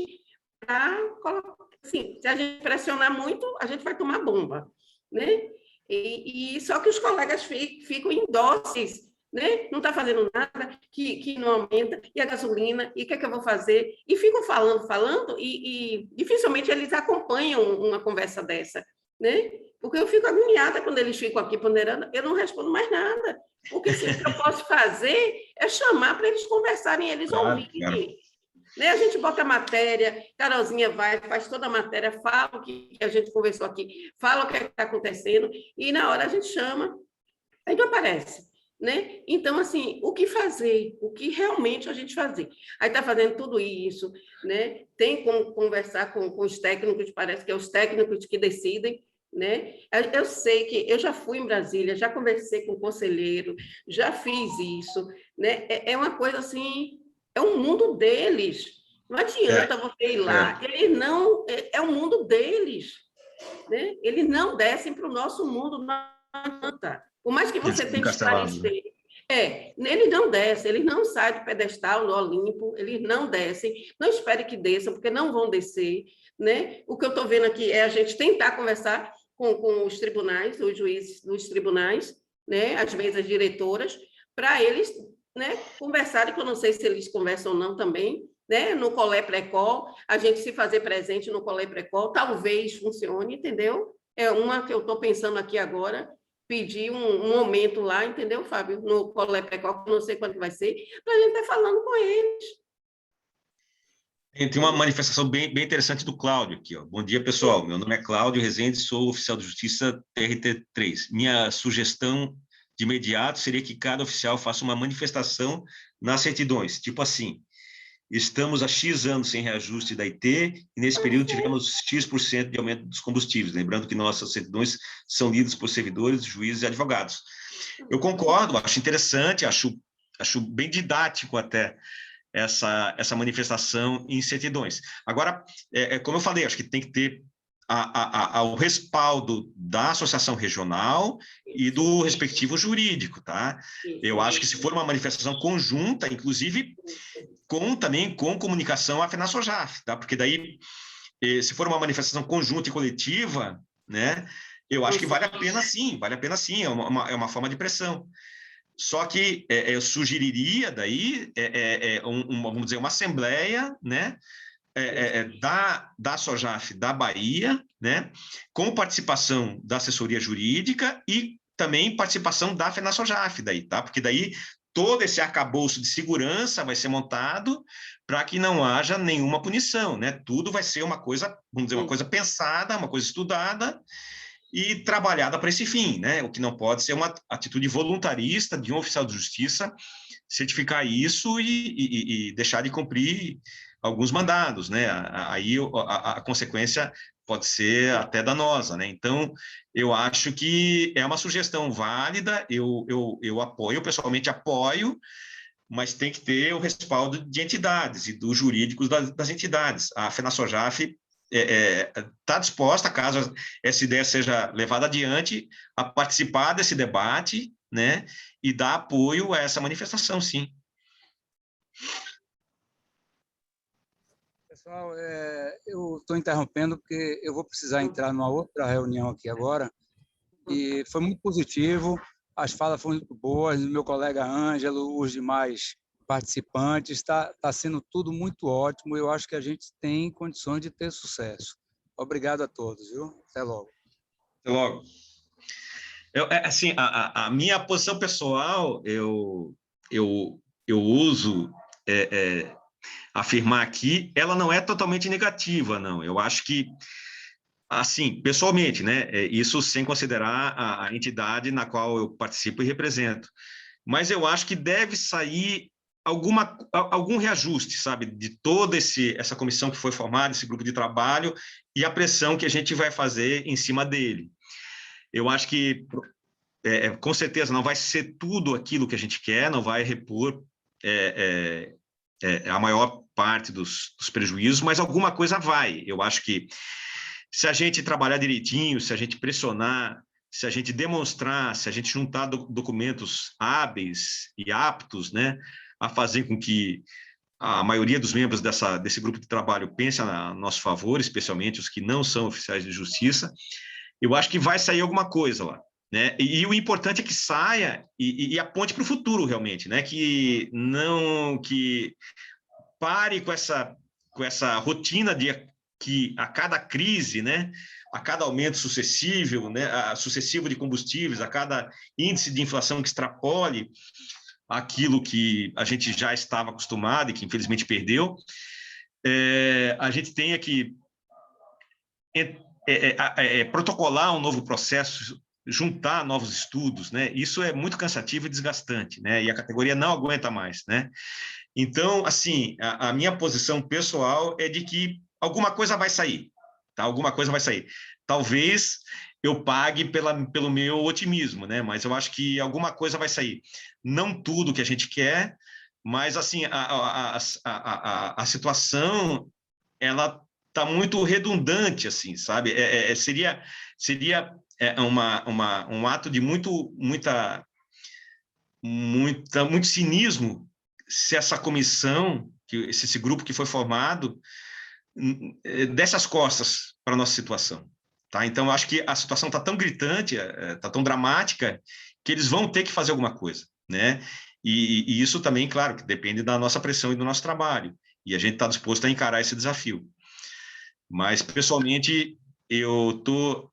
para colocar... Assim, se a gente pressionar muito, a gente vai tomar bomba, né? E só que os colegas ficam indóceis, né? Não está fazendo nada, que não aumenta, e a gasolina, e o que é que eu vou fazer? E ficam falando, e dificilmente eles acompanham uma conversa dessa, né? Porque eu fico agoniada quando eles ficam aqui ponderando, eu não respondo mais nada. Porque assim, o que eu posso fazer é chamar para eles conversarem, eles ouvirem. Claro. Né? A gente bota a matéria, Carolzinha vai, faz toda a matéria, fala o que a gente conversou aqui, fala o que está acontecendo, e na hora a gente chama, aí não aparece. Né? Então, assim, o que fazer? O que realmente a gente fazer? Aí está fazendo tudo isso, né? Tem como conversar com os técnicos, parece que é os técnicos que decidem, né? Eu sei que eu já fui em Brasília, já conversei com o conselheiro, já fiz isso, né? É uma coisa assim, é um mundo deles. Não adianta você ir lá, eles não, é o mundo deles, né? Eles não descem para o nosso mundo, não adianta. Por mais que você tente esclarecer, eles não descem, eles não saem do pedestal no Olimpo, eles não descem, não espere que desçam, porque não vão descer, né? O que eu estou vendo aqui é a gente tentar conversar com os tribunais, os juízes dos tribunais, né? As mesas diretoras, para eles, né, conversarem, que eu não sei se eles conversam ou não também, né? No Colé Precol, a gente se fazer presente no Colé Precol, talvez funcione, entendeu? É uma que eu estou pensando aqui agora, pedir um momento lá, entendeu, Fábio? No Colé Precol, não sei quando vai ser, para a gente estar falando com eles. Tem uma manifestação bem interessante do Cláudio aqui, ó. Bom dia, pessoal. Meu nome é Cláudio Rezende, sou oficial de justiça TRT3. Minha sugestão de imediato seria que cada oficial faça uma manifestação nas certidões, tipo assim: estamos há X anos sem reajuste da IT e nesse período tivemos X% de aumento dos combustíveis. Lembrando que nossas certidões são lidas por servidores, juízes e advogados. Eu concordo, acho interessante, acho bem didático até essa manifestação em certidões. Agora, como eu falei, acho que tem que ter o respaldo da associação regional e do respectivo jurídico, tá? Eu acho que se for uma manifestação conjunta, inclusive também com comunicação à FENASOJAF, tá? Porque daí, se for uma manifestação conjunta e coletiva, né, eu acho que vale a pena sim, é uma forma de pressão. Só que eu sugeriria daí, vamos dizer, uma assembleia, né, da SOJAF da Bahia, né, com participação da assessoria jurídica e também participação da FENASOJAF daí, tá? Porque daí todo esse arcabouço de segurança vai ser montado para que não haja nenhuma punição, né? Tudo vai ser uma coisa, vamos dizer, uma coisa pensada, uma coisa estudada e trabalhada para esse fim, né? O que não pode ser uma atitude voluntarista de um oficial de justiça certificar isso e deixar de cumprir alguns mandados, né? Aí a consequência pode ser até danosa, né? Então, eu acho que é uma sugestão válida, eu apoio, pessoalmente apoio, mas tem que ter o respaldo de entidades e dos jurídicos das entidades. A FENASOJAF está disposta, caso essa ideia seja levada adiante, a participar desse debate, né, e dar apoio a essa manifestação, sim. Pessoal, eu estou interrompendo porque eu vou precisar entrar numa outra reunião aqui agora, e foi muito positivo, as falas foram muito boas, do meu colega Ângelo, os demais participantes, está sendo tudo muito ótimo, eu acho que a gente tem condições de ter sucesso. Obrigado a todos, viu? Até logo. Até logo. Assim, a minha posição pessoal, eu uso afirmar aqui, ela não é totalmente negativa, não. Eu acho que, assim, pessoalmente, né, isso sem considerar a entidade na qual eu participo e represento, mas eu acho que deve sair algum reajuste, sabe, de toda essa comissão que foi formada, esse grupo de trabalho, e a pressão que a gente vai fazer em cima dele. Eu acho que, com certeza, não vai ser tudo aquilo que a gente quer, não vai repor a maior parte dos prejuízos, mas alguma coisa vai. Eu acho que, se a gente trabalhar direitinho, se a gente pressionar, se a gente demonstrar, se a gente juntar documentos hábeis e aptos, né, a fazer com que a maioria dos membros desse grupo de trabalho pense a nosso favor, especialmente os que não são oficiais de justiça, eu acho que vai sair alguma coisa lá, né? E o importante é que saia e aponte para o futuro, realmente, né? Que pare com essa rotina de que a cada crise, né, a cada aumento sucessivo, né, sucessivo de combustíveis, a cada índice de inflação que extrapole aquilo que a gente já estava acostumado e que infelizmente perdeu, a gente tenha que protocolar um novo processo, juntar novos estudos, né? Isso é muito cansativo e desgastante, né? E a categoria não aguenta mais, né? Então, assim, a minha posição pessoal é de que alguma coisa vai sair, tá? Alguma coisa vai sair. Talvez eu pague pelo meu otimismo, né? Mas eu acho que alguma coisa vai sair. Não tudo que a gente quer, mas, assim, a situação, ela está muito redundante, assim, sabe? Seria um ato de muito cinismo se essa comissão, esse grupo que foi formado, desse as costas para a nossa situação. Tá? Então, eu acho que a situação está tão gritante, está tão dramática, que eles vão ter que fazer alguma coisa, né? E isso também, claro, que depende da nossa pressão e do nosso trabalho. E a gente está disposto a encarar esse desafio. Mas, pessoalmente, eu estou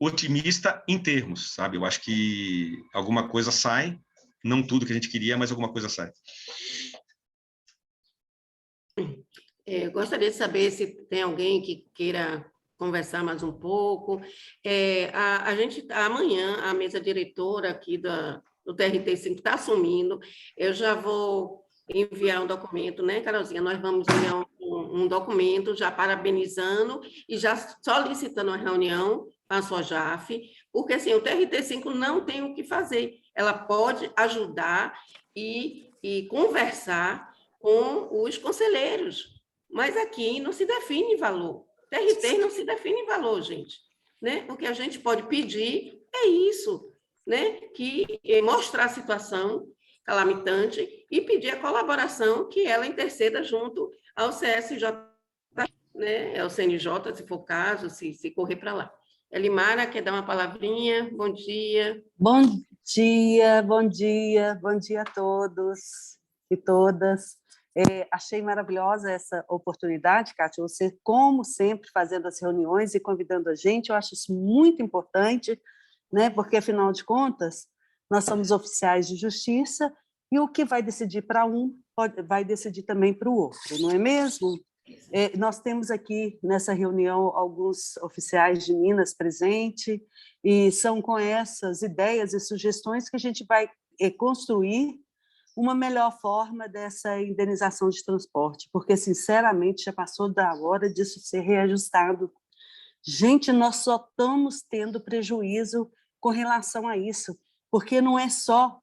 otimista em termos, sabe? Eu acho que alguma coisa sai, não tudo que a gente queria, mas alguma coisa sai. Eu gostaria de saber se tem alguém que queira conversar mais um pouco. A gente, amanhã, a mesa diretora aqui do TRT5 está assumindo. Eu já vou enviar um documento, né, Carolzinha? Nós vamos enviar um documento já parabenizando e já solicitando uma reunião com a SOJAF, porque assim, o TRT5 não tem o que fazer. Ela pode ajudar e conversar com os conselheiros, mas aqui não se define valor. TRT não se define valor, gente. Né? O que a gente pode pedir é isso, né? Que mostrar a situação calamitante e pedir a colaboração que ela interceda junto ao CSJ, né? Ao CNJ, se for o caso, se correr para lá. Elimara, quer dar uma palavrinha? Bom dia. Bom dia, bom dia, bom dia a todos e todas. Achei maravilhosa essa oportunidade, Kátia, você, como sempre, fazendo as reuniões e convidando a gente, eu acho isso muito importante, né? Porque, afinal de contas, nós somos oficiais de justiça e o que vai decidir para um vai decidir também para o outro, não é mesmo? Nós temos aqui, nessa reunião, alguns oficiais de Minas presentes e são com essas ideias e sugestões que a gente vai construir uma melhor forma dessa indenização de transporte, porque, sinceramente, já passou da hora disso ser reajustado. Gente, nós só estamos tendo prejuízo com relação a isso, porque não é só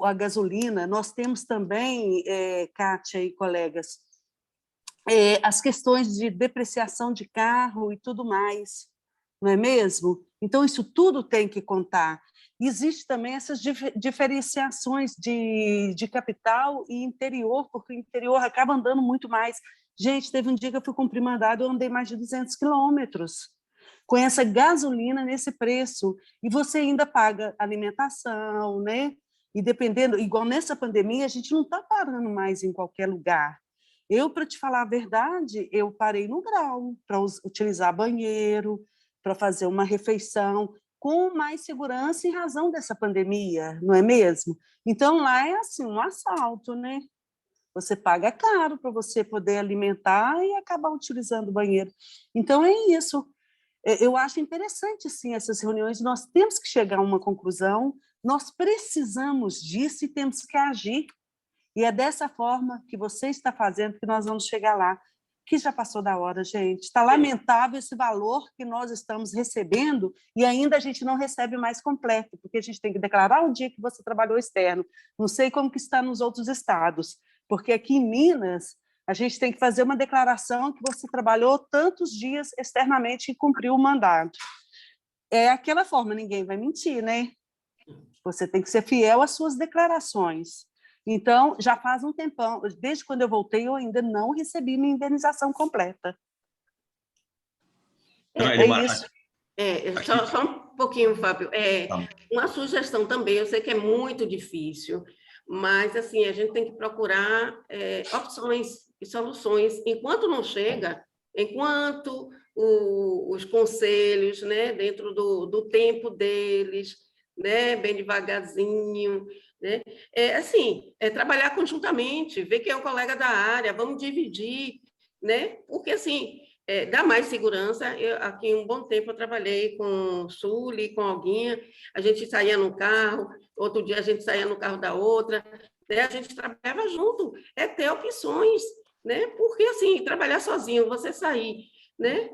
a gasolina, nós temos também, Kátia e colegas, as questões de depreciação de carro e tudo mais. não é mesmo? Então, isso tudo tem que contar. Existe também essas diferenciações de capital e interior, porque o interior acaba andando muito mais. Gente, teve um dia que eu fui cumprir mandado, eu andei mais de 200 quilômetros com essa gasolina nesse preço, e você ainda paga alimentação, né? E dependendo, igual nessa pandemia, a gente não está parando mais em qualquer lugar. Eu, para te falar a verdade, eu parei no Grau para utilizar banheiro, para fazer uma refeição com mais segurança em razão dessa pandemia, não é mesmo? Então, lá é assim, um assalto, né? Você paga caro para você poder alimentar e acabar utilizando o banheiro. Então, é isso. Eu acho interessante, sim, essas reuniões. Nós temos que chegar a uma conclusão, nós precisamos disso e temos que agir. E é dessa forma que você está fazendo que nós vamos chegar lá, que já passou da hora, gente. Está lamentável esse valor que nós estamos recebendo e ainda a gente não recebe mais completo, porque a gente tem que declarar o dia que você trabalhou externo. Não sei como que está nos outros estados, porque aqui em Minas a gente tem que fazer uma declaração que você trabalhou tantos dias externamente e cumpriu o mandato. É aquela forma, ninguém vai mentir, né? Você tem que ser fiel às suas declarações. Então, já faz um tempão, desde quando eu voltei, eu ainda não recebi minha indenização completa. Isso. Só um pouquinho, Fábio. Uma sugestão também, eu sei que é muito difícil, mas assim, a gente tem que procurar opções e soluções. Enquanto não chega, enquanto os conselhos, né, dentro do tempo deles, né, bem devagarzinho, né, trabalhar conjuntamente, ver quem é o colega da área, vamos dividir, né, porque assim, dá mais segurança. Aqui um bom tempo eu trabalhei com Suli, com Alguinha, a gente saía no carro, outro dia a gente saía no carro da outra, né, a gente trabalhava junto, ter opções, né, porque assim, trabalhar sozinho, você sair, né,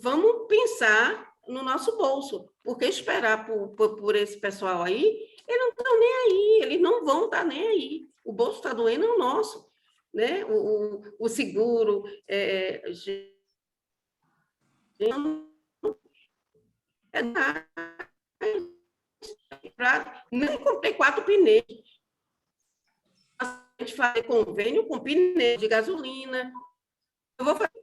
vamos pensar no nosso bolso, porque esperar por esse pessoal aí, eles não estão nem aí, eles não vão estar nem aí, o bolso está doendo, é o nosso, né, o seguro, nem comprei 4 pneus. A gente faz convênio com pneu de gasolina. Eu vou fazer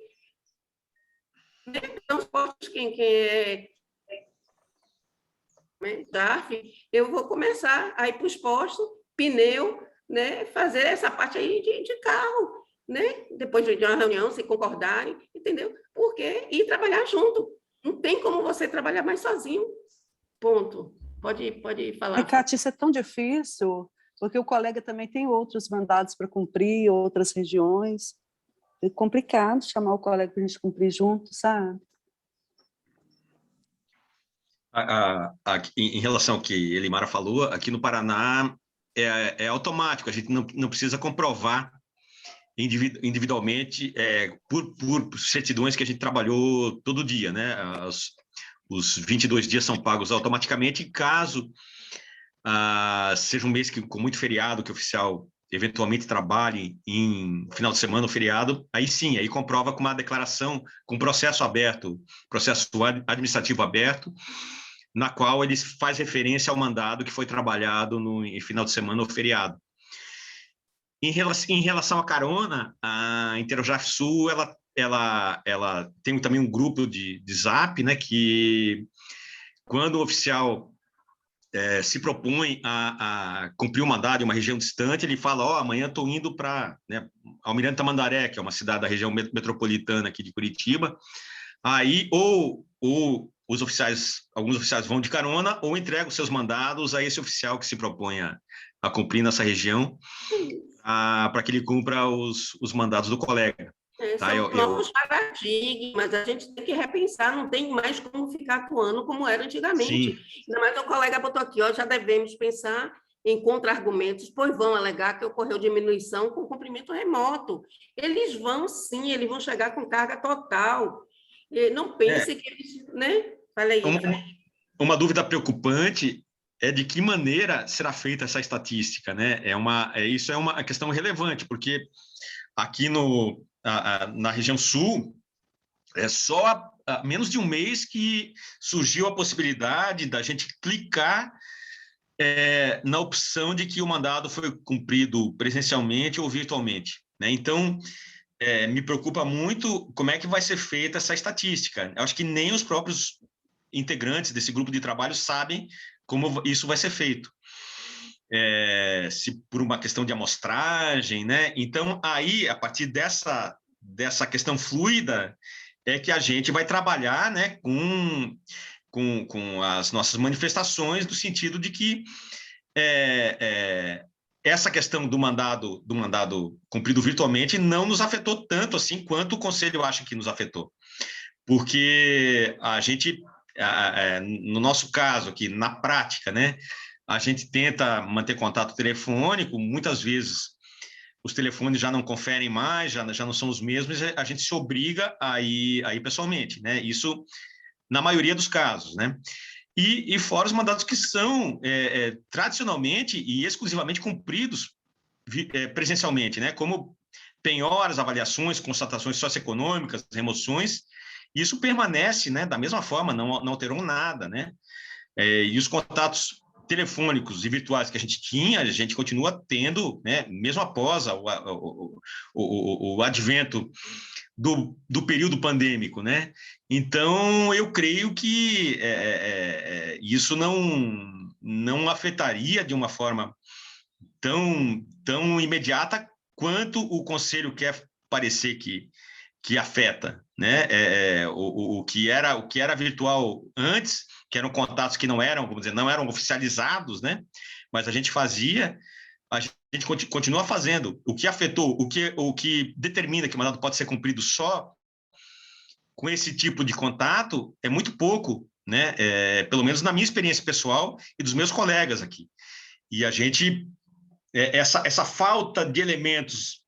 transportes, quem é eu vou começar a ir para os postos, pneu, né, fazer essa parte aí de carro, né? Depois de uma reunião, se concordarem, entendeu? Porque ir trabalhar junto. Não tem como você trabalhar mais sozinho. Ponto. Pode falar. Cátia, isso é tão difícil, porque o colega também tem outros mandados para cumprir, outras regiões. É complicado chamar o colega para a gente cumprir junto, sabe? Em relação ao que Elimara falou, aqui no Paraná é automático, a gente não precisa comprovar individualmente por certidões que a gente trabalhou todo dia, né? Os 22 dias são pagos automaticamente, e caso seja um mês com muito feriado, que o oficial eventualmente trabalhe em final de semana ou feriado, aí sim, aí comprova com uma declaração, com processo aberto, processo administrativo aberto, na qual ele faz referência ao mandado que foi trabalhado em final de semana ou feriado. Em relação à carona, a Interojaf Sul, ela tem também um grupo de Zap, né, que quando o oficial se propõe a cumprir o mandado em uma região distante, ele fala, amanhã estou indo para, né, Almirante Tamandaré, que é uma cidade da região metropolitana aqui de Curitiba, aí ou alguns oficiais vão de carona ou entregam seus mandados a esse oficial que se propõe a cumprir nessa região, para que ele cumpra os mandados do colega. São novos paradigmas, a gente tem que repensar, não tem mais como ficar atuando como era antigamente. Ainda mais o colega botou aqui, já devemos pensar em contra-argumentos, pois vão alegar que ocorreu diminuição com cumprimento remoto. Eles vão sim, eles vão chegar com carga total. Não pense que eles... né? Fala aí. Uma dúvida preocupante é de que maneira será feita essa estatística, né? Isso é uma questão relevante, porque aqui na região sul, É só há menos de um mês que surgiu a possibilidade da gente clicar na opção de que o mandado foi cumprido presencialmente ou virtualmente, né? Então, me preocupa muito como é que vai ser feita essa estatística. Eu acho que nem os próprios integrantes desse grupo de trabalho sabem como isso vai ser feito. Se por uma questão de amostragem, né? Então, aí, a partir dessa questão fluida, é que a gente vai trabalhar, né, com as nossas manifestações, no sentido de que essa questão do mandado cumprido virtualmente não nos afetou tanto assim quanto o Conselho acha que nos afetou. Porque a gente, no nosso caso aqui, na prática, né, a gente tenta manter contato telefônico, muitas vezes os telefones já não conferem mais, já não são os mesmos, a gente se obriga a ir pessoalmente, né? Isso na maioria dos casos, né? E fora os mandados que são tradicionalmente e exclusivamente cumpridos presencialmente, né? Como penhoras, avaliações, constatações socioeconômicas, remoções, isso permanece, né? Da mesma forma, não alterou nada, né? E os contatos telefônicos e virtuais que a gente tinha, a gente continua tendo, né? Mesmo após o advento do período pandêmico, né? Então, eu creio que isso não afetaria de uma forma tão imediata quanto o Conselho quer parecer que afeta, né? O que era virtual antes, que eram contatos que não eram, vamos dizer, não eram oficializados, né? Mas a gente fazia, a gente continua fazendo. O que afetou, o que determina que o mandado pode ser cumprido só com esse tipo de contato é muito pouco, né? Pelo menos na minha experiência pessoal e dos meus colegas aqui. E a gente, essa falta de elementos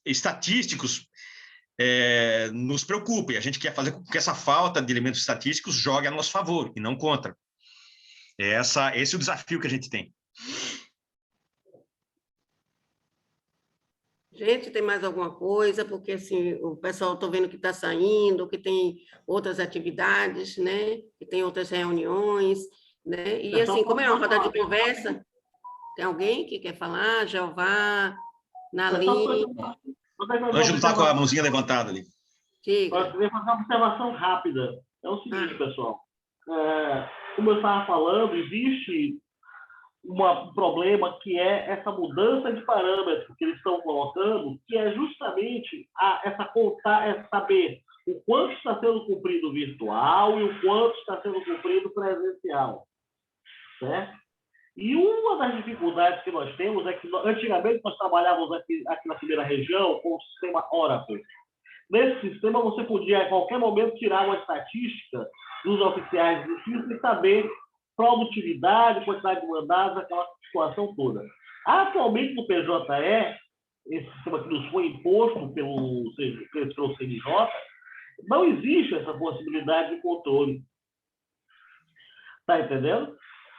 estatísticos nos preocupa, e a gente quer fazer com que essa falta de elementos estatísticos jogue a nosso favor e não contra. Esse é o desafio que a gente tem. Gente, tem mais alguma coisa? Porque assim, o pessoal estou vendo que está saindo, que tem outras atividades, né? Que tem outras reuniões, né? E assim, como é uma roda de conversa, tem alguém que quer falar? Jeová, Nali, Ângelo está com a mãozinha levantada ali. Eu queria fazer uma observação rápida. É o seguinte, pessoal. Como eu estava falando, existe um problema que é essa mudança de parâmetros que eles estão colocando, que é justamente saber o quanto está sendo cumprido virtual e o quanto está sendo cumprido presencial. Certo? E uma das dificuldades que nós temos é que, antigamente, nós trabalhávamos aqui na primeira região com o sistema Oracle. Nesse sistema, você podia, a qualquer momento, tirar uma estatística dos oficiais de justiça e saber produtividade, quantidade de mandados, aquela situação toda. Atualmente, no PJE, esse sistema que nos foi imposto pelo CNJ, não existe essa possibilidade de controle. Está entendendo?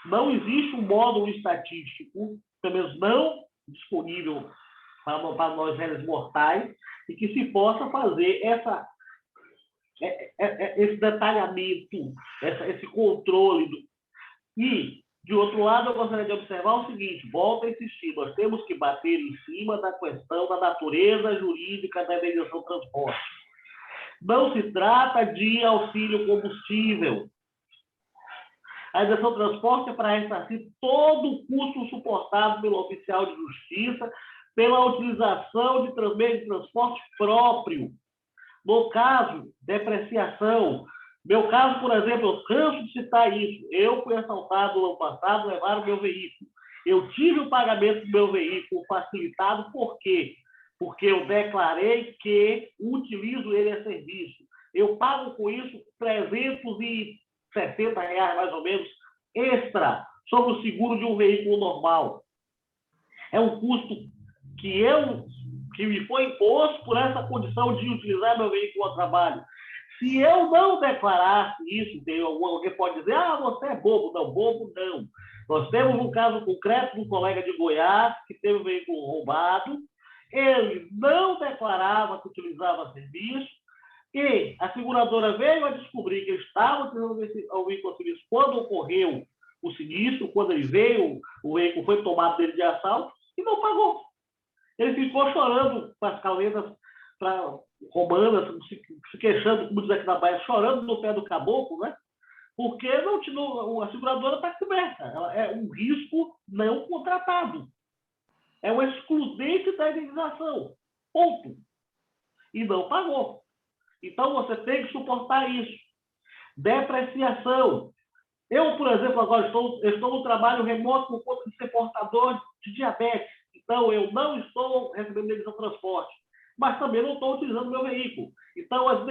Não existe um módulo estatístico, pelo menos não disponível para nós réis mortais, e que se possa fazer esse detalhamento, esse controle. E, de outro lado, eu gostaria de observar o seguinte, volto a insistir, nós temos que bater em cima da questão da natureza jurídica da indenização de transporte. Não se trata de auxílio combustível. A indenização de transporte é para ressarcir todo o custo suportado pelo oficial de justiça pela utilização de meio de transporte próprio. No caso, depreciação. Meu caso, por exemplo, eu canso de citar isso. Eu fui assaltado no ano passado, levaram o meu veículo. Eu tive o pagamento do meu veículo facilitado, por quê? Porque eu declarei que utilizo ele a serviço. Eu pago com isso R$360 mais ou menos extra sobre o seguro de um veículo normal. É um custo que me foi imposto por essa condição de utilizar meu veículo ao trabalho. Se eu não declarasse isso, alguém pode dizer, você é bobo. Não, bobo não. Nós temos um caso concreto de um colega de Goiás que teve um veículo roubado, ele não declarava que utilizava serviço, E a seguradora veio a descobrir que ele estava utilizando o veículo sinistro quando ocorreu o sinistro, quando ele veio, o veículo foi tomado dele de assalto e não pagou. Ele ficou chorando com as caletas romanas, se queixando, como diz aqui na Bahia, chorando no pé do caboclo, né? Porque a seguradora está coberta. Ela é um risco não contratado. É um excludente da indenização. Ponto. E não pagou. Então, você tem que suportar isso. Depreciação. Eu, por exemplo, agora estou no trabalho remoto por conta de ser portador de diabetes. Então, eu não estou recebendo indenização de transporte, mas também não estou utilizando meu veículo. Então, eu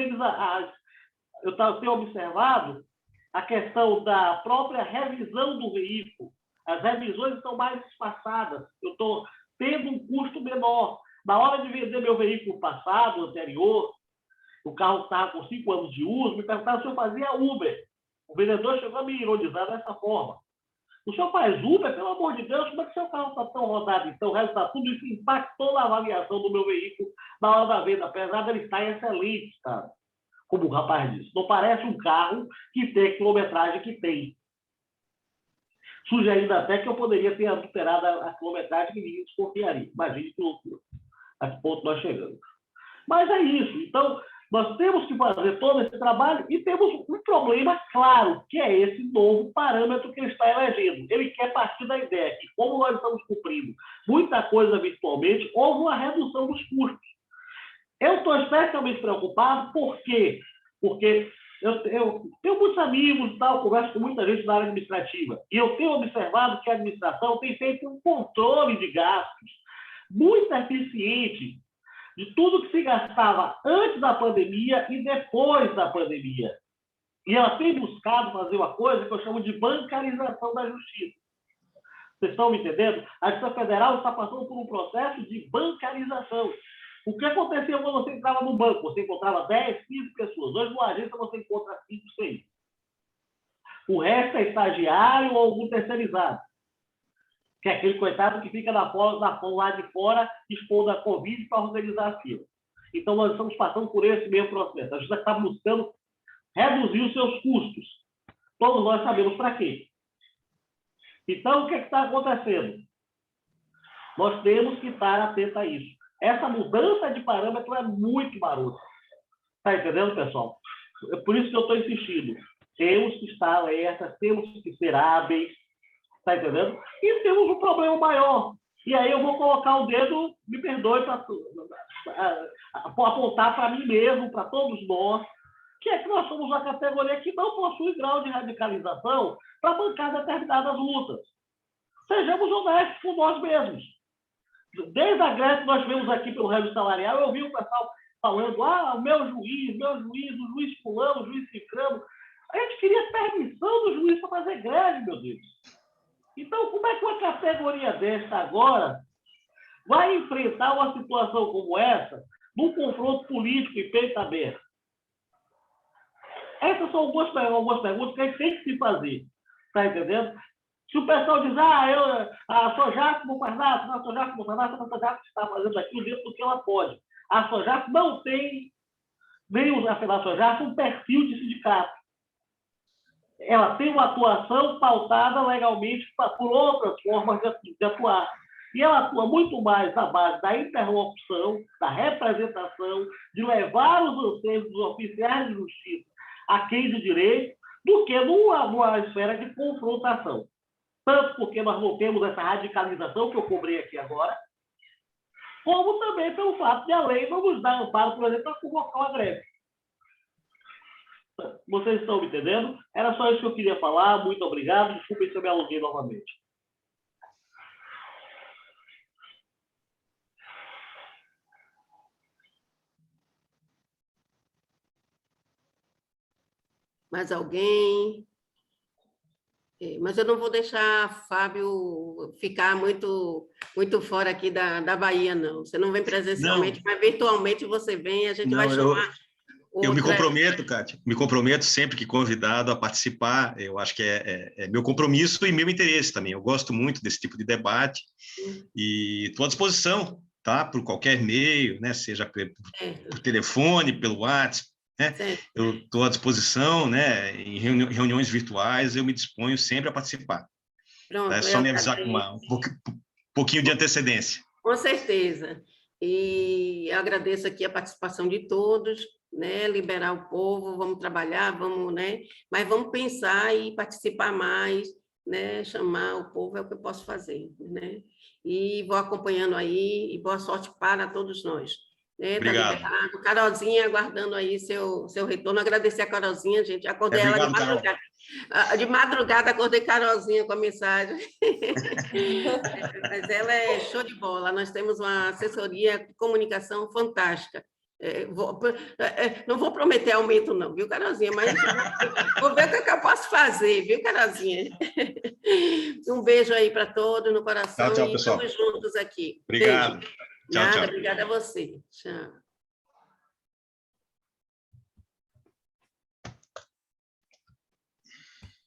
tenho observado a questão da própria revisão do veículo. As revisões estão mais espaçadas. Eu estou tendo um custo menor. Na hora de vender meu veículo passado, anterior, o carro estava com 5 anos de uso, me perguntaram se eu fazia Uber. O vendedor chegou a me ironizar dessa forma. O senhor faz Uber? Pelo amor de Deus, como é que seu carro está tão rodado? Então, o resultado, tudo isso impactou na avaliação do meu veículo na hora da venda, apesar dele estar excelente, cara. Como o rapaz disse. Não parece um carro que tem a quilometragem que tem. Sugerindo até que eu poderia ter adulterado a quilometragem que ninguém desconfiaria. Imagine que loucura. A que ponto nós chegamos. Mas é isso. Então, nós temos que fazer todo esse trabalho e temos um problema claro, que é esse novo parâmetro que ele está elegendo. Ele quer partir da ideia que, como nós estamos cumprindo muita coisa virtualmente, houve uma redução dos custos. Eu estou especialmente preocupado, por quê? Porque eu tenho muitos amigos e tal, converso com muita gente na área administrativa, e eu tenho observado que a administração tem feito um controle de gastos muito eficiente de tudo que se gastava antes da pandemia e depois da pandemia. E ela tem buscado fazer uma coisa que eu chamo de bancarização da justiça. Vocês estão me entendendo? A Justiça Federal está passando por um processo de bancarização. O que acontecia quando você entrava no banco? Você encontrava 10, 15 pessoas. Hoje, numa agência, você encontra 5, 6. O resto é estagiário ou algum terceirizado. Que é aquele coitado que fica lá de fora, expondo a Covid para organizar a fila. Então, nós estamos passando por esse mesmo processo. A justiça está buscando reduzir os seus custos. Todos nós sabemos para quê. Então, o que está acontecendo? Nós temos que estar atentos a isso. Essa mudança de parâmetro é muito barulho. Está entendendo, pessoal? É por isso que eu estou insistindo. Temos que estar alertas, temos que ser hábeis. Está entendendo? E temos um problema maior. E aí eu vou colocar o dedo, me perdoe, para apontar para mim mesmo, para todos nós, que é que nós somos uma categoria que não possui grau de radicalização para bancar determinadas lutas. Sejamos honestos com nós mesmos. Desde a greve que nós vemos aqui pelo regime salarial, eu vi o pessoal falando, o meu juiz, o juiz fulano, o juiz ciclano. A gente queria permissão do juiz para fazer greve, meu Deus. Então, como é que uma categoria dessa agora vai enfrentar uma situação como essa num confronto político em peito aberto? Essas são algumas perguntas que a gente tem que se fazer. Está entendendo? Se o pessoal diz, a Sojasco não faz nada, a Sojasco não faz nada, a Sojasco está fazendo aquilo dentro do que ela pode. A Sojasco não tem, nem a Sojasco, um perfil de sindicato. Ela tem uma atuação pautada legalmente por outras formas de atuar. E ela atua muito mais na base da interlocução, da representação, de levar os anseios dos oficiais de justiça a quem de direito, do que numa esfera de confrontação. Tanto porque nós não temos essa radicalização que eu cobrei aqui agora, como também pelo fato de a lei não nos dar amparo, por exemplo, para convocar uma greve. Vocês estão me entendendo? Era só isso que eu queria falar. Muito obrigado. Desculpem se eu me alonguei novamente. Mais alguém? Mas eu não vou deixar Fábio ficar muito fora aqui da Bahia, não. Você não vem presencialmente, mas virtualmente você vem, a gente vai chamar... Eu me comprometo, Kátia, sempre que convidado a participar. Eu acho que é meu compromisso e meu interesse também. Eu gosto muito desse tipo de debate e estou à disposição, tá? Por qualquer meio, né? Seja por telefone, pelo WhatsApp, né? Eu estou à disposição, né? Em reuniões virtuais, eu me disponho sempre a participar. Pronto, É só me avisar com um pouquinho de antecedência. Com certeza. E eu agradeço aqui a participação de todos, né? Liberar o povo, vamos trabalhar, vamos, né? Mas vamos pensar e participar mais, né? Chamar o povo é o que eu posso fazer, né? E vou acompanhando aí, e boa sorte para todos nós. Né? Tá Obrigado. liberado. Carolzinha, aguardando aí seu retorno. Agradecer a Carolzinha, gente. Acordei ela de madrugada. De madrugada, acordei Carolzinha com a mensagem. Mas ela é show de bola. Nós temos uma assessoria de comunicação fantástica. Não vou prometer aumento, não, viu, Carolzinha? Mas vou ver o que eu posso fazer, viu, Carolzinha? Um beijo aí para todos no coração. Tchau, pessoal. E estamos juntos aqui. Obrigado. Beijo. Tchau, tchau. Obrigada a você. Tchau.